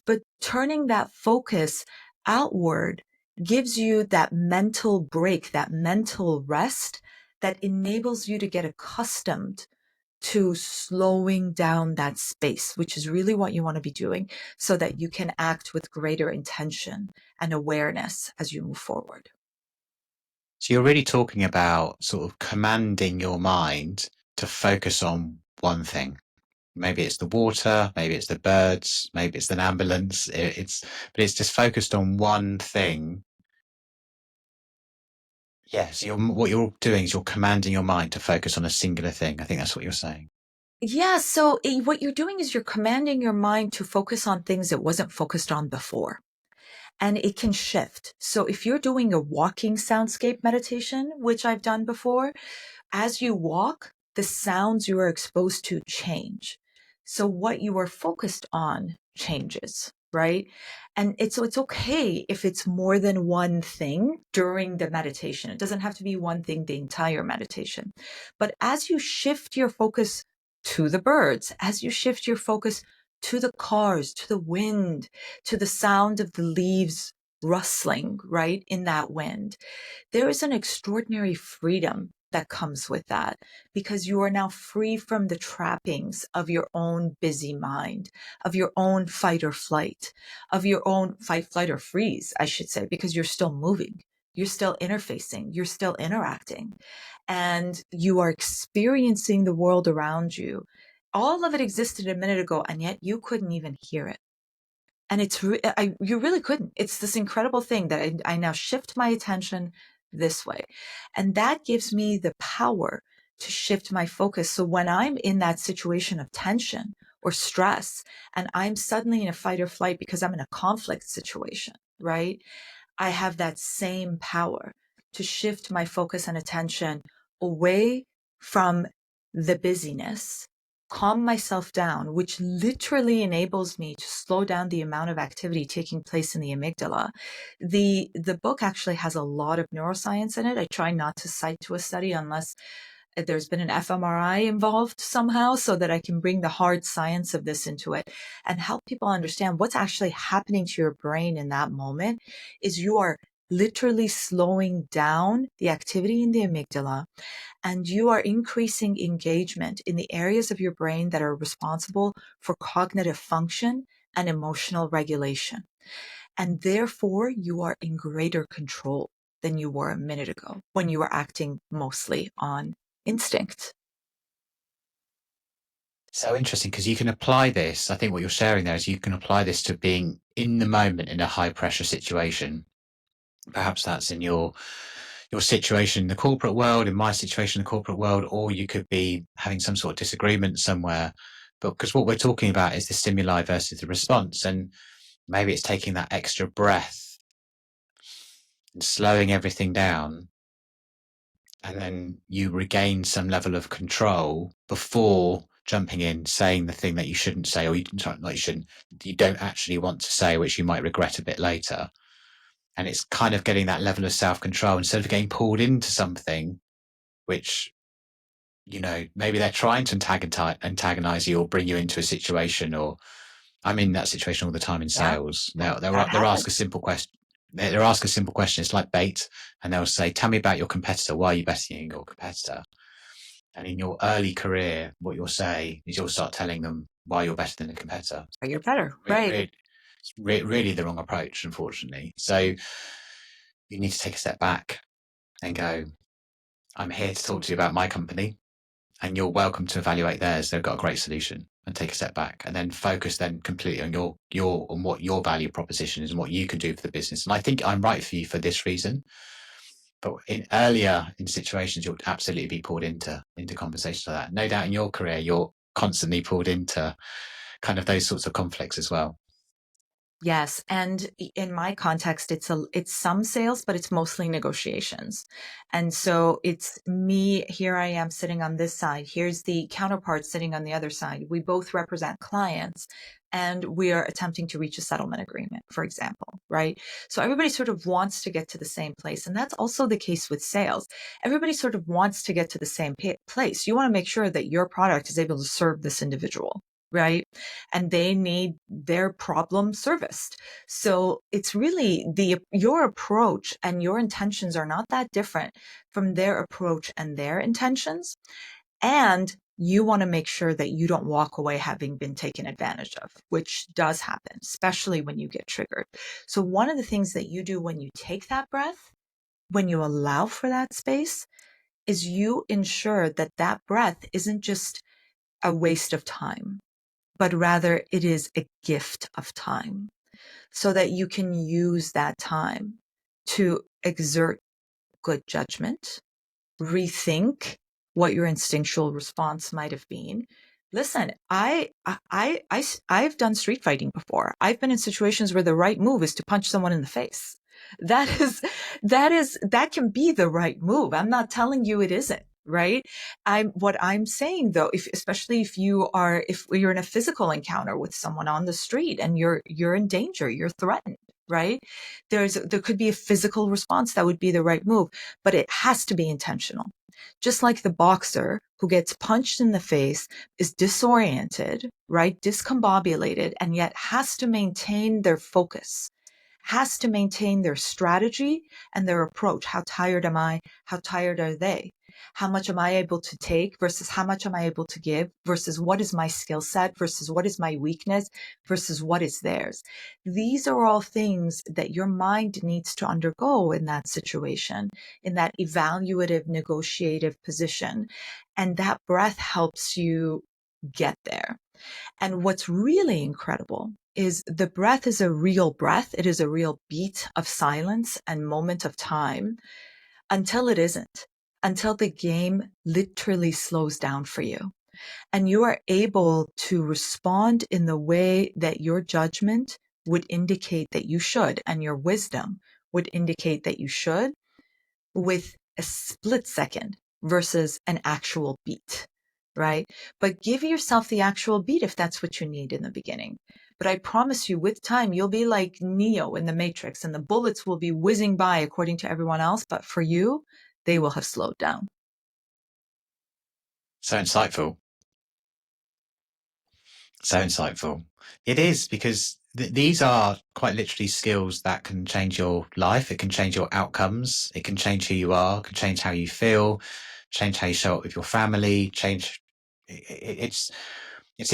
But turning that focus outward gives you that mental break, that mental rest that enables you to get accustomed to slowing down that space, which is really what you want to be doing so that you can act with greater intention and awareness as you move forward. So you're really talking about sort of commanding your mind to focus on one thing. Maybe it's the water, maybe it's the birds, maybe it's an ambulance. But it's just focused on one thing. Yes, what you're doing is you're commanding your mind to focus on a singular thing. I think that's what you're saying. Yeah, so what you're doing is you're commanding your mind to focus on things it wasn't focused on before. And it can shift. So if you're doing a walking soundscape meditation, which I've done before, as you walk, the sounds you are exposed to change. So what you are focused on changes, right? And it's okay if it's more than one thing during the meditation. It doesn't have to be one thing the entire meditation. But as you shift your focus to the birds, as you shift your focus to the cars, to the wind, to the sound of the leaves rustling, right, in that wind, there is an extraordinary freedom that comes with that because you are now free from the trappings of your own busy mind, of your own fight or flight, of your own fight, flight, or freeze, I should say, because you're still moving, you're still interfacing, you're still interacting, and you are experiencing the world around you. All of it existed a minute ago, and yet you couldn't even hear it. And you really couldn't. It's this incredible thing that I now shift my attention this way. And that gives me the power to shift my focus. So when I'm in that situation of tension or stress, and I'm suddenly in a fight or flight because I'm in a conflict situation, right? I have that same power to shift my focus and attention away from the busyness, calm myself down, which literally enables me to slow down the amount of activity taking place in the amygdala. The book actually has a lot of neuroscience in it. I try not to cite to a study unless there's been an fMRI involved somehow so that I can bring the hard science of this into it and help people understand what's actually happening to your brain in that moment is you are literally slowing down the activity in the amygdala and you are increasing engagement in the areas of your brain that are responsible for cognitive function and emotional regulation. And therefore, you are in greater control than you were a minute ago when you were acting mostly on instinct. So interesting because you can apply this. I think what you're sharing there is you can apply this to being in the moment in a high pressure situation. Perhaps that's in your situation in the corporate world, in my situation in the corporate world, or you could be having some sort of disagreement somewhere. But because what we're talking about is the stimuli versus the response, and maybe it's taking that extra breath and slowing everything down, and then you regain some level of control before jumping in, saying the thing that you shouldn't say, or you don't actually want to say, which you might regret a bit later. And it's kind of getting that level of self-control instead of getting pulled into something which, maybe they're trying to antagonize you or bring you into a situation. Or I'm in that situation all the time in Yeah, sales. Now that they'll ask a happens. simple question. They'll ask a simple question. It's like bait, and they'll say, "Tell me about your competitor. Why are you betting your competitor?" And in your early career, what you'll say is you'll start telling them why you're better than a competitor. Or you're better, Re- right? re- it's really the wrong approach, unfortunately. So you need to take a step back and go, I'm here to talk to you about my company, and you're welcome to evaluate theirs. They've got a great solution, and take a step back and then focus then completely on on what your value proposition is and what you can do for the business. And I think I'm right for you for this reason. But in situations, you'll absolutely be pulled into conversations like that. No doubt in your career, you're constantly pulled into kind of those sorts of conflicts as well. Yes, and in my context, it's some sales, but it's mostly negotiations. And so it's me, here I am sitting on this side. Here's the counterpart sitting on the other side. We both represent clients and we are attempting to reach a settlement agreement, for example, right? So everybody sort of wants to get to the same place. And that's also the case with sales. Everybody sort of wants to get to the same place. You want to make sure that your product is able to serve this individual, right? And they need their problem serviced. So it's really your approach and your intentions are not that different from their approach and their intentions. And you want to make sure that you don't walk away having been taken advantage of, which does happen, especially when you get triggered. So one of the things that you do when you take that breath, when you allow for that space, is you ensure that that breath isn't just a waste of time, but rather it is a gift of time so that you can use that time to exert good judgment, rethink what your instinctual response might have been. Listen, I've done street fighting before. I've been in situations where the right move is to punch someone in the face. That is, that can be the right move. I'm not telling you it isn't, right? What I'm saying though, especially if you're in a physical encounter with someone on the street and you're in danger, you're threatened, right? There could be a physical response that would be the right move, but it has to be intentional. Just like the boxer who gets punched in the face is disoriented, right? Discombobulated, and yet has to maintain their focus, has to maintain their strategy and their approach. How tired am I? How tired are they? How much am I able to take versus how much am I able to give versus what is my skill set versus what is my weakness versus what is theirs? These are all things that your mind needs to undergo in that situation, in that evaluative, negotiative position. And that breath helps you get there. And what's really incredible is the breath is a real breath. It is a real beat of silence and moment of time until it isn't, until the game literally slows down for you. And you are able to respond in the way that your judgment would indicate that you should, and your wisdom would indicate that you should, with a split second versus an actual beat, right? But give yourself the actual beat if that's what you need in the beginning. But I promise you, with time, you'll be like Neo in the Matrix, and the bullets will be whizzing by according to everyone else. But for you, they will have slowed down. So insightful. So insightful. It is, because these are quite literally skills that can change your life. It can change your outcomes. It can change who you are, can change how you feel, change how you show up with your family, it's it's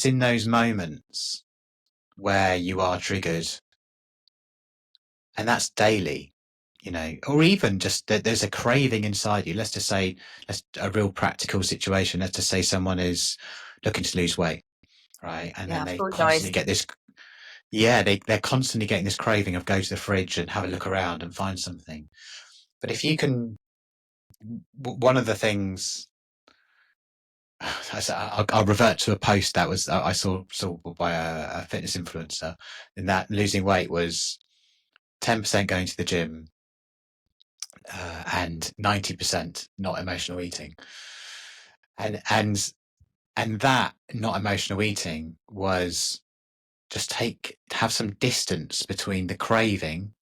in those moments where you are triggered, and that's daily, or even just that there's a craving inside you. Let's just say, let's a real practical situation. Let's just say someone is looking to lose weight, right? And then Yeah, they food constantly noise. get this, yeah, they're constantly getting this craving of go to the fridge and have a look around and find something. But if you can, one of the things, I'll revert to a post that was I saw by a fitness influencer, in that losing weight was 10% going to the gym, and 90% not emotional eating. And And that not emotional eating was just have some distance between the craving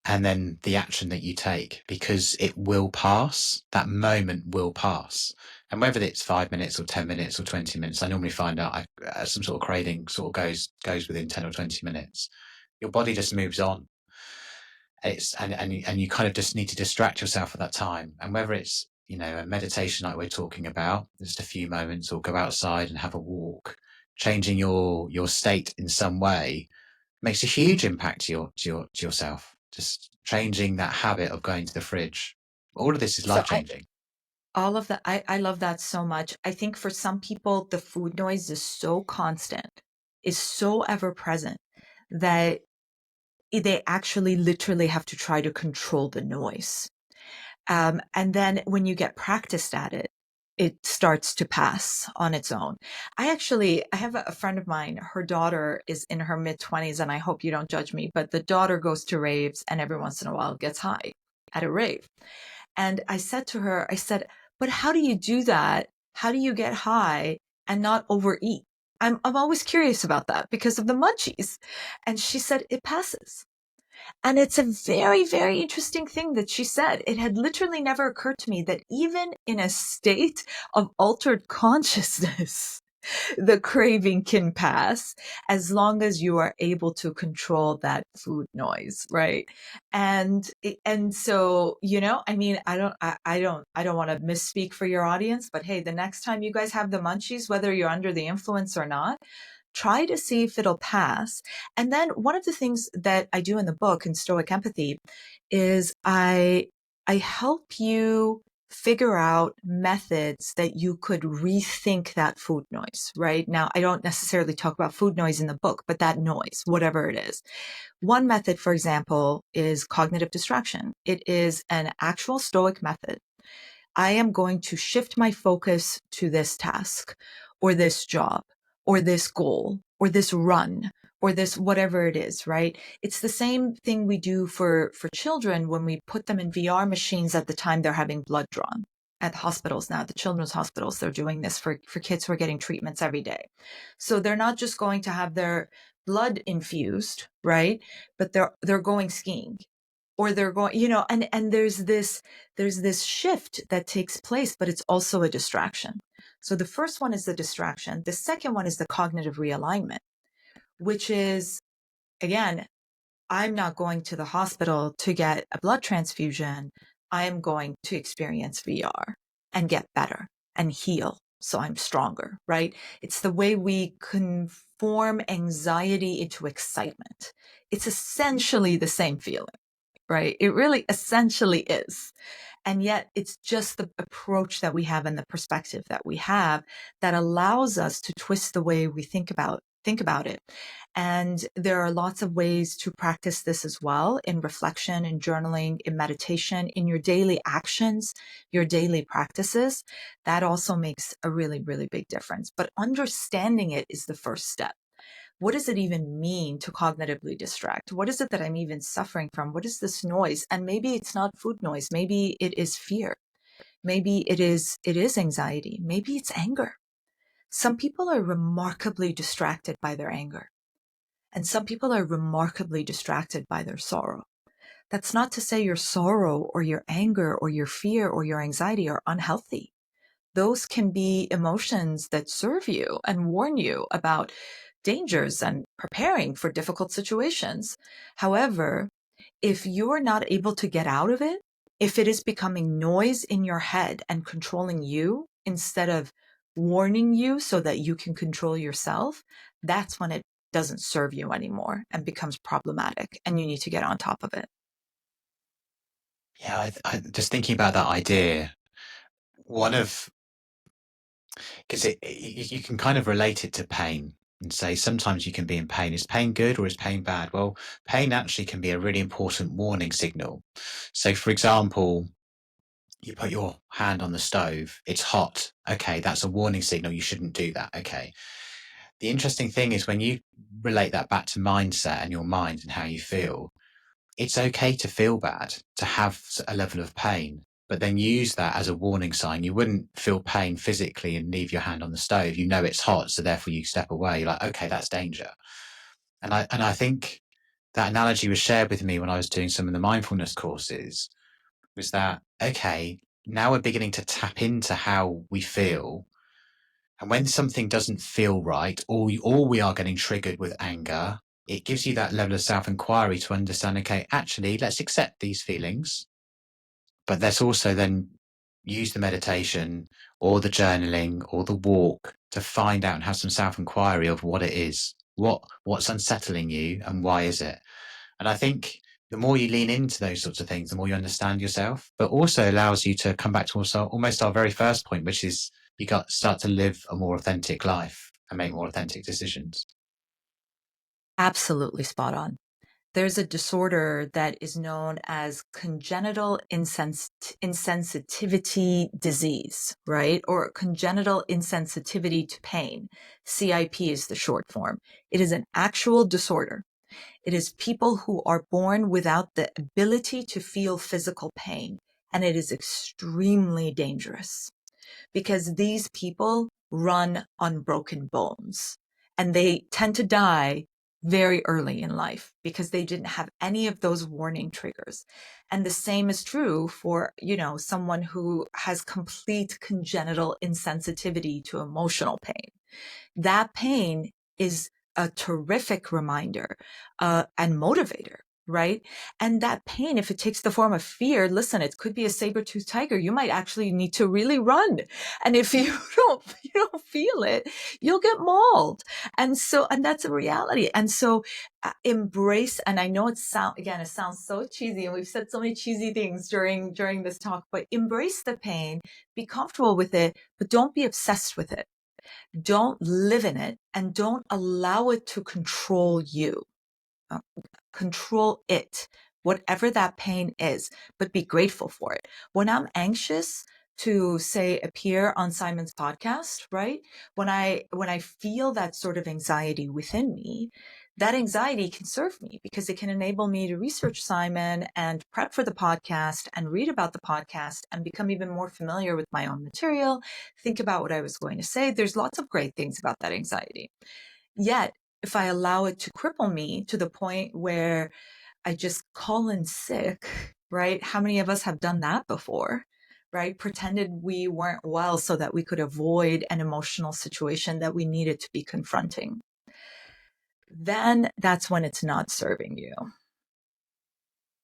and then the action that you take, because it will pass. That moment will pass. And whether it's 5 minutes or 10 minutes or 20 minutes, I normally find out some sort of craving sort of goes within 10 or 20 minutes. Your body just moves on. And you kind of just need to distract yourself at that time. And whether it's, a meditation like we're talking about, just a few moments, or go outside and have a walk, changing your state in some way makes a huge impact to yourself. Just changing that habit of going to the fridge. All of this is So life changing. all of that, I love that so much. I think for some people, the food noise is so constant, is so ever present that they actually literally have to try to control the noise. And then when you get practiced at it, it starts to pass on its own. I have a friend of mine, her daughter is in her mid 20s, and I hope you don't judge me, but the daughter goes to raves and every once in a while gets high at a rave. And I said to her, I said, but how do you do that? How do you get high and not overeat? I'm always curious about that because of the munchies. And she said, it passes. And it's a very, very interesting thing that she said. It had literally never occurred to me that even in a state of altered consciousness, the craving can pass as long as you are able to control that food noise, right? And so, I mean, I don't want to misspeak for your audience, but hey, the next time you guys have the munchies, whether you're under the influence or not, try to see if it'll pass. And then one of the things that I do in the book in Stoic Empathy is I help you figure out methods that you could rethink that food noise, right? Now, I don't necessarily talk about food noise in the book, but that noise, whatever it is. One method, for example, is cognitive distraction. It is an actual Stoic method. I am going to shift my focus to this task or this job or this goal or this run or this whatever it is, right? It's the same thing we do for children when we put them in VR machines at the time they're having blood drawn at the hospitals now, at the children's hospitals. They're doing this for kids who are getting treatments every day. So they're not just going to have their blood infused, right? But they're going skiing or they're going, and there's this shift that takes place, but it's also a distraction. So the first one is the distraction. The second one is the cognitive realignment, which is, again, I'm not going to the hospital to get a blood transfusion. I am going to experience VR and get better and heal. So I'm stronger, right? It's the way we conform anxiety into excitement. It's essentially the same feeling, right? It really essentially is. And yet it's just the approach that we have and the perspective that we have that allows us to twist the way we think about it. And there are lots of ways to practice this as well in reflection, in journaling, in meditation, in your daily actions, your daily practices. That also makes a really, really big difference. But understanding it is the first step. What does it even mean to cognitively distract? What is it that I'm even suffering from? What is this noise? And maybe it's not food noise. Maybe it is fear. Maybe it is anxiety. Maybe it's anger. Some people are remarkably distracted by their anger, and some people are remarkably distracted by their sorrow. That's not to say your sorrow or your anger or your fear or your anxiety are unhealthy. Those can be emotions that serve you and warn you about dangers and preparing for difficult situations. However, if you're not able to get out of it, if it is becoming noise in your head and controlling you instead of warning you so that you can control yourself, that's when it doesn't serve you anymore and becomes problematic and you need to get on top of it. Yeah, just thinking about that idea, one of because you can kind of relate it to pain and say sometimes you can be in pain. Is pain good or is pain bad? Well, pain actually can be a really important warning signal. So, for example, you put your hand on the stove, it's hot. Okay, that's a warning signal. You shouldn't do that. Okay. The interesting thing is when you relate that back to mindset and your mind and how you feel, it's okay to feel bad, to have a level of pain. but then use that as a warning sign. You wouldn't feel pain physically and leave your hand on the stove. You know it's hot, so therefore you step away. You're like, okay, that's danger. And I think that analogy was shared with me when I was doing some of the mindfulness courses, was that, okay, now we're beginning to tap into how we feel. And when something doesn't feel right, or we are getting triggered with anger, it gives you that level of self-inquiry to understand, okay, actually, let's accept these feelings, but let's also then use the meditation or the journaling or the walk to find out and have some self-inquiry of what it is, what's unsettling you and why is it. And I think the more you lean into those sorts of things, the more you understand yourself, but also allows you to come back to also almost our very first point, which is you got start to live a more authentic life and make more authentic decisions. Absolutely spot on. There's a disorder that is known as congenital insensitivity disease, right? Or congenital insensitivity to pain. CIP is the short form. It is an actual disorder. It is people who are born without the ability to feel physical pain, and it is extremely dangerous because these people run on broken bones and they tend to die very early in life because they didn't have any of those warning triggers. And the same is true for, someone who has complete congenital insensitivity to emotional pain. That pain is a terrific reminder and motivator, right? And that pain, if it takes the form of fear, listen, it could be a saber-toothed tiger. You might actually need to really run. And if you don't feel it, you'll get mauled. And that's a reality. And so embrace, and I know it sounds so cheesy, and we've said so many cheesy things during this talk, but embrace the pain, be comfortable with it, but don't be obsessed with it. Don't live in it and don't allow it to control you. Uh, Control it, whatever that pain is, but be grateful for it. When I'm anxious to say appear on Simon's podcast, right? When I feel that sort of anxiety within me, that anxiety can serve me because it can enable me to research Simon and prep for the podcast and read about the podcast and become even more familiar with my own material, think about what I was going to say. There's lots of great things about that anxiety. Yet, if I allow it to cripple me to the point where I just call in sick, right? How many of us have done that before, right? Pretended we weren't well so that we could avoid an emotional situation that we needed to be confronting. Then that's when it's not serving you.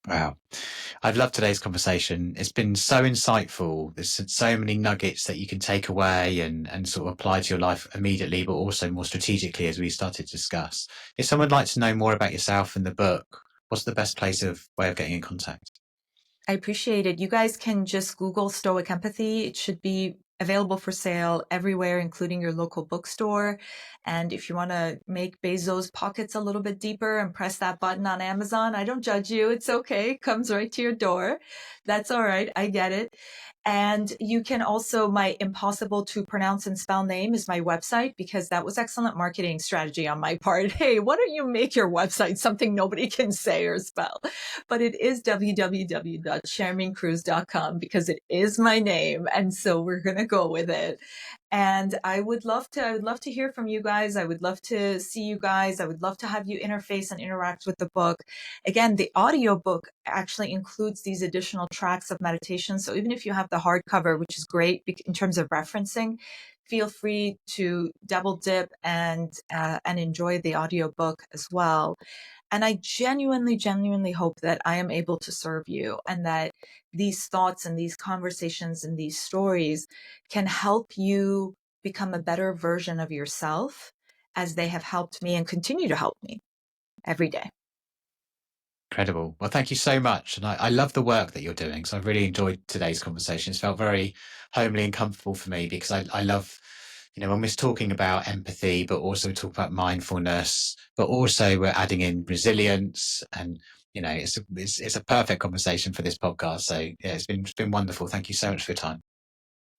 Wow. I've loved today's conversation. It's been so insightful. There's so many nuggets that you can take away and sort of apply to your life immediately, but also more strategically as we started to discuss. If someone would like to know more about yourself and the book, what's the best way of getting in contact? I appreciate it. You guys can just Google Stoic Empathy. It should be available for sale everywhere, including your local bookstore. And if you want to make Bezos' pockets a little bit deeper and press that button on Amazon, I don't judge you. It's okay. It comes right to your door. That's all right. I get it. And you can also, my impossible to pronounce and spell name is my website, because that was excellent marketing strategy on my part. Hey, why don't you make your website something nobody can say or spell? But it is www.sherminkruse.com because it is my name. And so we're going to go with it. And I would love to hear from you guys. I would love to see you guys. I would love to have you interface and interact with the book. Again, the audiobook actually includes these additional tracks of meditation. So even if you have the hardcover, which is great in terms of referencing, feel free to double dip and enjoy the audiobook as well. And I genuinely hope that I am able to serve you and that these thoughts and these conversations and these stories can help you become a better version of yourself, as they have helped me and continue to help me every day. Incredible. Well, thank you so much. And I love the work that you're doing. So I've really enjoyed today's conversation. It's felt very homely and comfortable for me because I love, when we're talking about empathy, but also talk about mindfulness, but also we're adding in resilience and, it's a perfect conversation for this podcast. So yeah, it's been wonderful. Thank you so much for your time.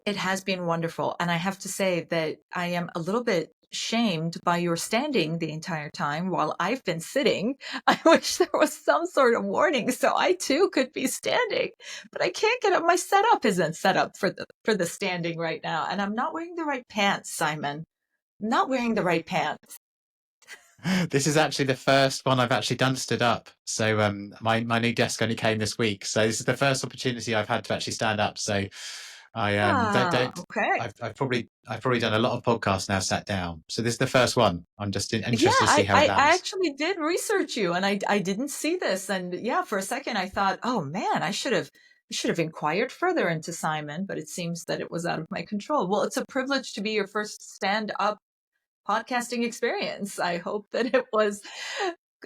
It has been wonderful. And I have to say that I am a little bit shamed by your standing the entire time while I've been sitting. I wish there was some sort of warning so I too could be standing, but I can't get up. My setup isn't set up for the standing right now, and I'm not wearing the right pants, Simon. I'm not wearing the right pants. This is actually the first one I've actually done stood up. So my new desk only came this week. So this is the first opportunity I've had to actually stand up. So I don't Okay. I've probably done a lot of podcasts now sat down. So this is the first one. I'm just Yeah, interested to see how it I lands. actually did research you, and I didn't see this. And yeah, for a second I thought, oh man, I should have inquired further into Simon, but it seems that it was out of my control. Well, it's a privilege to be your first stand-up podcasting experience. I hope that it was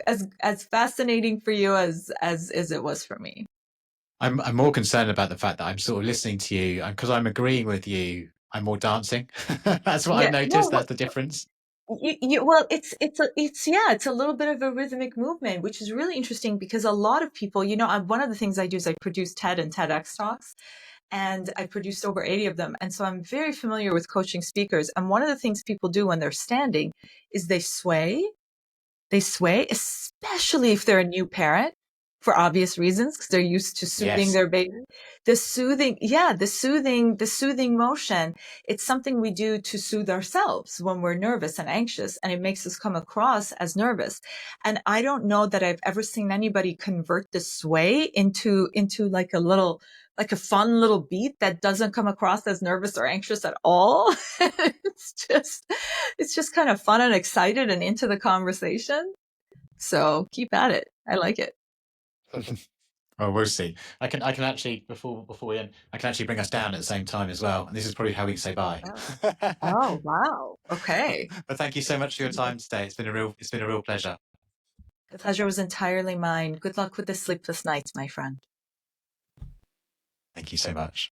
as fascinating for you as it was for me. I'm more concerned about the fact that I'm sort of listening to you because I'm agreeing with you. I'm more dancing. That's what I've Yeah, noticed. well, That's the difference. well, it's a little bit of a rhythmic movement, which is really interesting because a lot of people, one of the things I do is I produce TED and TEDx talks, and I produced over 80 of them, and so I'm very familiar with coaching speakers. And one of the things people do when they're standing is they sway, especially if they're a new parent for obvious reasons, because they're used to soothing Yes. their baby. The soothing motion. It's something we do to soothe ourselves when we're nervous and anxious, and it makes us come across as nervous. And I don't know that I've ever seen anybody convert the sway into like a fun little beat that doesn't come across as nervous or anxious at all. it's just it's just kind of fun and excited and into the conversation. So keep at it. I like it. Oh, we'll see. I can actually before we end, I can actually bring us down at the same time as well. And this is probably how we can say bye. Oh, oh wow. Okay. But thank you so much for your time today. It's been a real pleasure. The pleasure was entirely mine. Good luck with the sleepless nights, my friend. Thank you so much.